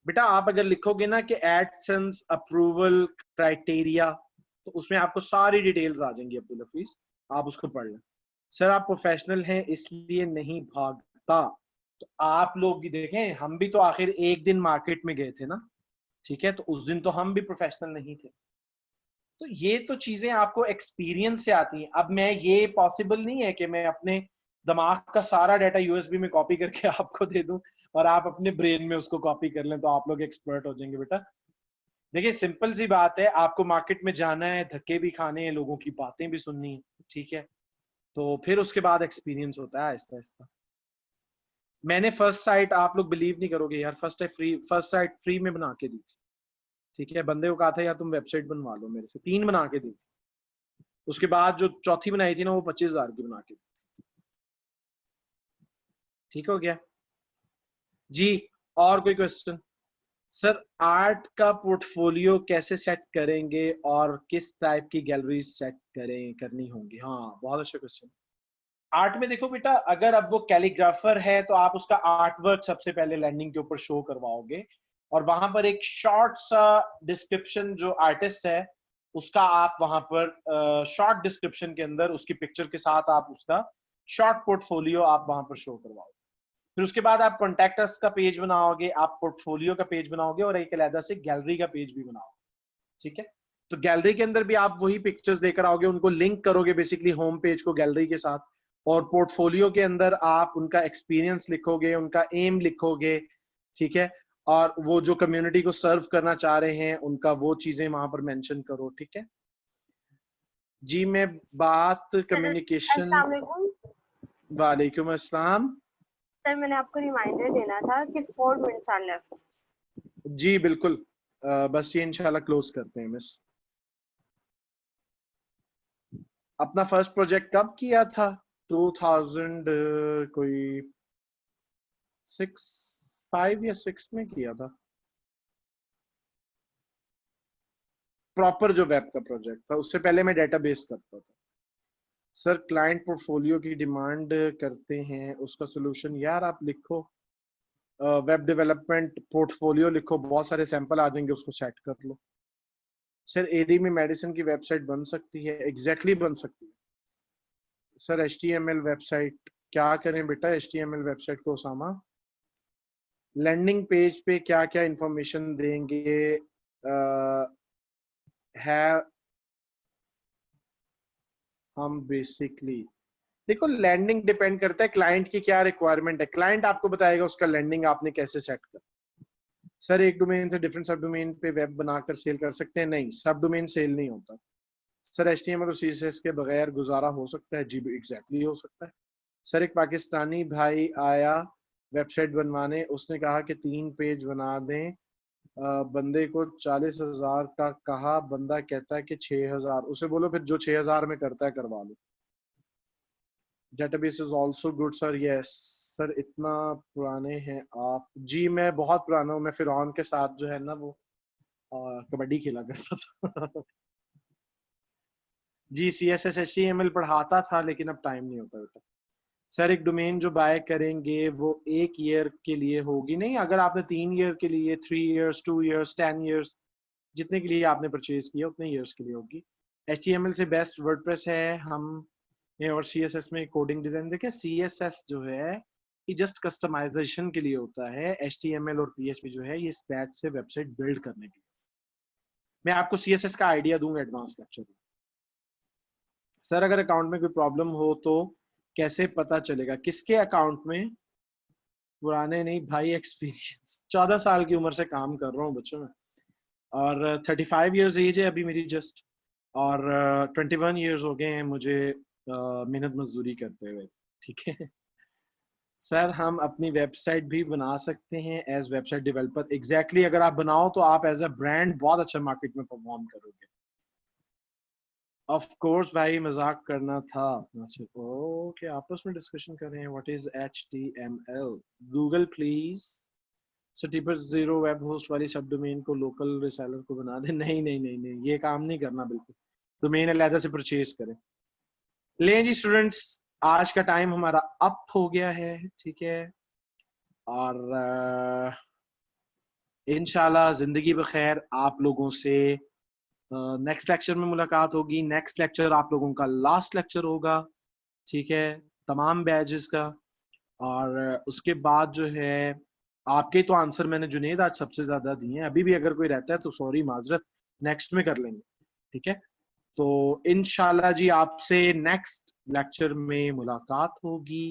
बेटा आप अगर लिखोगे ना कि एडसेंस अप्रूवल क्राइटेरिया, तो उसमें आपको सारी डिटेल्स आ जाएंगी अब्दुल हफीज, आप उसको पढ़ लें। सर आप प्रोफेशनल हैं इसलिए नहीं भागता, तो आप लोग भी देखें, हम भी तो आखिर एक दिन मार्केट में गए थे ना, ठीक है, तो उस दिन तो हम भी प्रोफेशनल नहीं थे। तो ये तो चीजें आपको एक्सपीरियंस से आती हैं। अब मैं, ये पॉसिबल नहीं है कि मैं अपने दिमाग का सारा डाटा यूएसबी में कॉपी करके आपको दे दूं और आप अपने ब्रेन में उसको कॉपी कर लें तो आप लोग एक्सपर्ट हो जाएंगे। बेटा देखिए सिंपल सी बात है, आपको मार्केट में जाना है, धक्के भी खाने हैं, लोगों की बातें भी सुननी है, ठीक है, तो फिर उसके बाद एक्सपीरियंस होता है आहिस्ता आहिस्ता। मैंने फर्स्ट साइट, आप लोग बिलीव नहीं करोगे यार, फर्स्ट साइट फ्री में बना के दी थी, ठीक है। बंदे को कहा था यार तुम वेबसाइट बनवा लो मेरे से, 3 बना के दी थी। उसके बाद जो चौथी बनाई थी ना वो 25,000 की बना के दी थी। ठीक हो गया जी? और कोई क्वेश्चन? सर आर्ट का पोर्टफोलियो कैसे सेट करेंगे और किस टाइप की गैलरी सेट करनी होंगी? हाँ बहुत अच्छा क्वेश्चन। आर्ट में देखो बेटा, अगर अब वो कैलीग्राफर है तो आप उसका आर्ट वर्क सबसे पहले लैंडिंग के ऊपर शो करवाओगे, और वहां पर एक शॉर्ट सा डिस्क्रिप्शन, जो आर्टिस्ट है उसका आप वहां पर शॉर्ट डिस्क्रिप्शन के अंदर उसकी पिक्चर के साथ आप उसका शॉर्ट पोर्टफोलियो आप वहां पर शो करवाओगे। फिर उसके बाद आप कॉन्टैक्टर्स का पेज बनाओगे, आप पोर्टफोलियो का पेज बनाओगे, और एक अलग से गैलरी का पेज भी बनाओगे, ठीक है। तो गैलरी के अंदर भी आप वही पिक्चर्स लेकर आओगे, उनको लिंक करोगे बेसिकली होम पेज को गैलरी के साथ, और पोर्टफोलियो के अंदर आप उनका एक्सपीरियंस लिखोगे, उनका एम लिखोगे, ठीक है, और वो जो कम्युनिटी को सर्व करना चाह रहे हैं उनका वो चीजें वहां पर मेंशन करो, ठीक है जी। मैं बात कम्युनिकेशन। अस्सलाम वालेकुम। वालेकुम अस्सलाम। सर मैंने आपको रिमाइंडर देना था कि 4 मिनट्स आर लेफ्ट। जी बिल्कुल, बस ये इंशाल्लाह क्लोज करते हैं मिस। अपना फर्स्ट प्रोजेक्ट कब किया था? 2000 कोई 5 या 6 में किया था, प्रॉपर जो वेब का प्रोजेक्ट था। उससे पहले मैं डेटाबेस करता था। सर क्लाइंट पोर्टफोलियो की डिमांड करते हैं, उसका सोल्यूशन यार आप लिखो, वेब डेवलपमेंट पोर्टफोलियो लिखो, बहुत सारे सैंपल आ जाएंगे, उसको सेट कर लो। सर एडी में मेडिसिन की वेबसाइट बन सकती है? एग्जैक्टली बन सकती है सर। HTML वेबसाइट क्या करें बेटा HTML वेबसाइट को उसामा? लैंडिंग पेज पे क्या क्या इंफॉर्मेशन देंगे? है हम बेसिकली देखो, लैंडिंग डिपेंड करता है क्लाइंट की क्या रिक्वायरमेंट है। क्लाइंट आपको बताएगा उसका लैंडिंग आपने कैसे सेट कर। सर एक डोमेन से डिफरेंट सब डोमेन पे वेब बनाकर सेल कर सकते हैं? नहीं, सब डोमेन सेल नहीं होता। सर HTML और CSS के बगैर गुजारा हो सकता है? जी एग्जैक्टली हो सकता है। सर एक पाकिस्तानी भाई आया वेबसाइट बनवाने, उसने कहा कि 3 पेज बना दें, बंदे को 40,000 का कहा, बंदा कहता है कि 6,000। उसे बोलो फिर जो 6,000 में करता है करवा लो। Database is also good sir. Yes sir, इतना पुराने हैं आप? जी मैं बहुत पुराना हूँ, मैं फिरौन के साथ जो है ना वो कबड्डी खेला करता था। जी CSS HTML पढ़ाता था, लेकिन अब टाइम नहीं होता बेटा। सर एक डोमेन जो बाय करेंगे वो 1 ईयर के लिए होगी? नहीं, अगर आपने 3 ईयर के लिए, 3 ईयर्स, 2 ईयर्स, 10 ईयर्स, जितने के लिए आपने परचेज किया उतने ईयर्स के लिए होगी। HTML से बेस्ट वर्डप्रेस है हम और CSS में कोडिंग डिजाइन। देखिए CSS जो है ये जस्ट कस्टमाइजेशन के लिए होता है, HTML और PHP जो है ये स्टैट से वेबसाइट बिल्ड करने के लिए। मैं आपको CSS का आइडिया दूंगा एडवांस लेक्चर में। सर अगर अकाउंट में कोई प्रॉब्लम हो तो कैसे पता चलेगा? किसके अकाउंट में? पुराने नहीं भाई, एक्सपीरियंस 14 साल की उम्र से काम कर रहा हूँ बच्चों में, और 35 ईयर्स एज है अभी मेरी जस्ट, और 21 ईयर्स हो गए हैं मुझे मेहनत मजदूरी करते हुए। ठीक है सर, हम अपनी वेबसाइट भी बना सकते हैं एज वेबसाइट डेवलपर? एग्जैक्टली, अगर आप बनाओ तो आप एज अ ब्रांड बहुत अच्छा मार्केट में परफॉर्म करोगे। ऑफ कोर्स भाई, मजाक करना था। ओके, आपस में डिस्कशन कर रहे हैं। What is HTML? Google please. Sir T0 web host वाली सब डोमेन को लोकल रिसेलर को बना दे। नहीं नहीं नहीं नहीं, ये काम नहीं करना बिल्कुल। डोमेन अलहदा से परचेज करें। ले जी स्टूडेंट्स, आज का टाइम हमारा अप हो गया है, ठीक है, और इंशाल्लाह जिंदगी बखैर आप लोगों से नेक्स्ट लेक्चर में मुलाकात होगी। नेक्स्ट लेक्चर आप लोगों का लास्ट लेक्चर होगा, ठीक है, तमाम बैचेस का। और उसके बाद जो है आपके तो आंसर मैंने जुनेद आज सबसे ज्यादा दिए हैं। अभी भी अगर कोई रहता है तो सॉरी, माजरत, नेक्स्ट में कर लेंगे, ठीक है। तो इंशाल्लाह जी आपसे नेक्स्ट लेक्चर में मुलाकात होगी।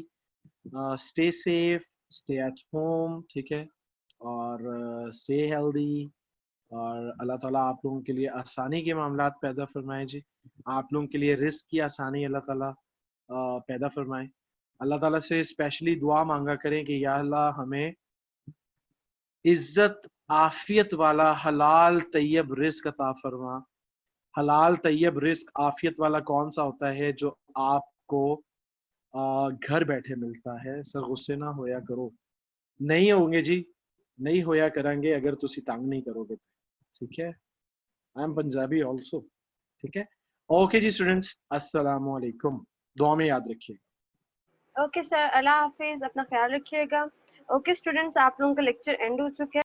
Stay safe, stay at home, ठीक है, और स्टे हेल्दी, और अल्लाह ताला आप लोगों के लिए आसानी के मामलात पैदा फरमाए जी। आप लोगों के लिए रिस्क की आसानी अल्लाह ताला पैदा फरमाए। अल्लाह ताला से स्पेशली दुआ मांगा करें कि या अल्लाह हमें इज्जत आफियत वाला हलाल तैयब रिस्क अता फरमा। हलाल तैयब रिस्क आफियत वाला कौन सा होता है? जो आपको घर बैठे मिलता है। सर गुस्से ना होया करो। नहीं होंगे जी, नहीं होया करेंगे अगर तुसी तंग नहीं करोगे तो, ठीक है। आई एम पंजाबी ऑल्सो, ठीक है। ओके जी स्टूडेंट्स, अस्सलाम वालेकुम, दुआ में याद रखिए। ओके सर, अल्लाह हाफिज, अपना ख्याल रखिएगा। ओके स्टूडेंट्स, आप लोगों का लेक्चर एंड हो चुका है।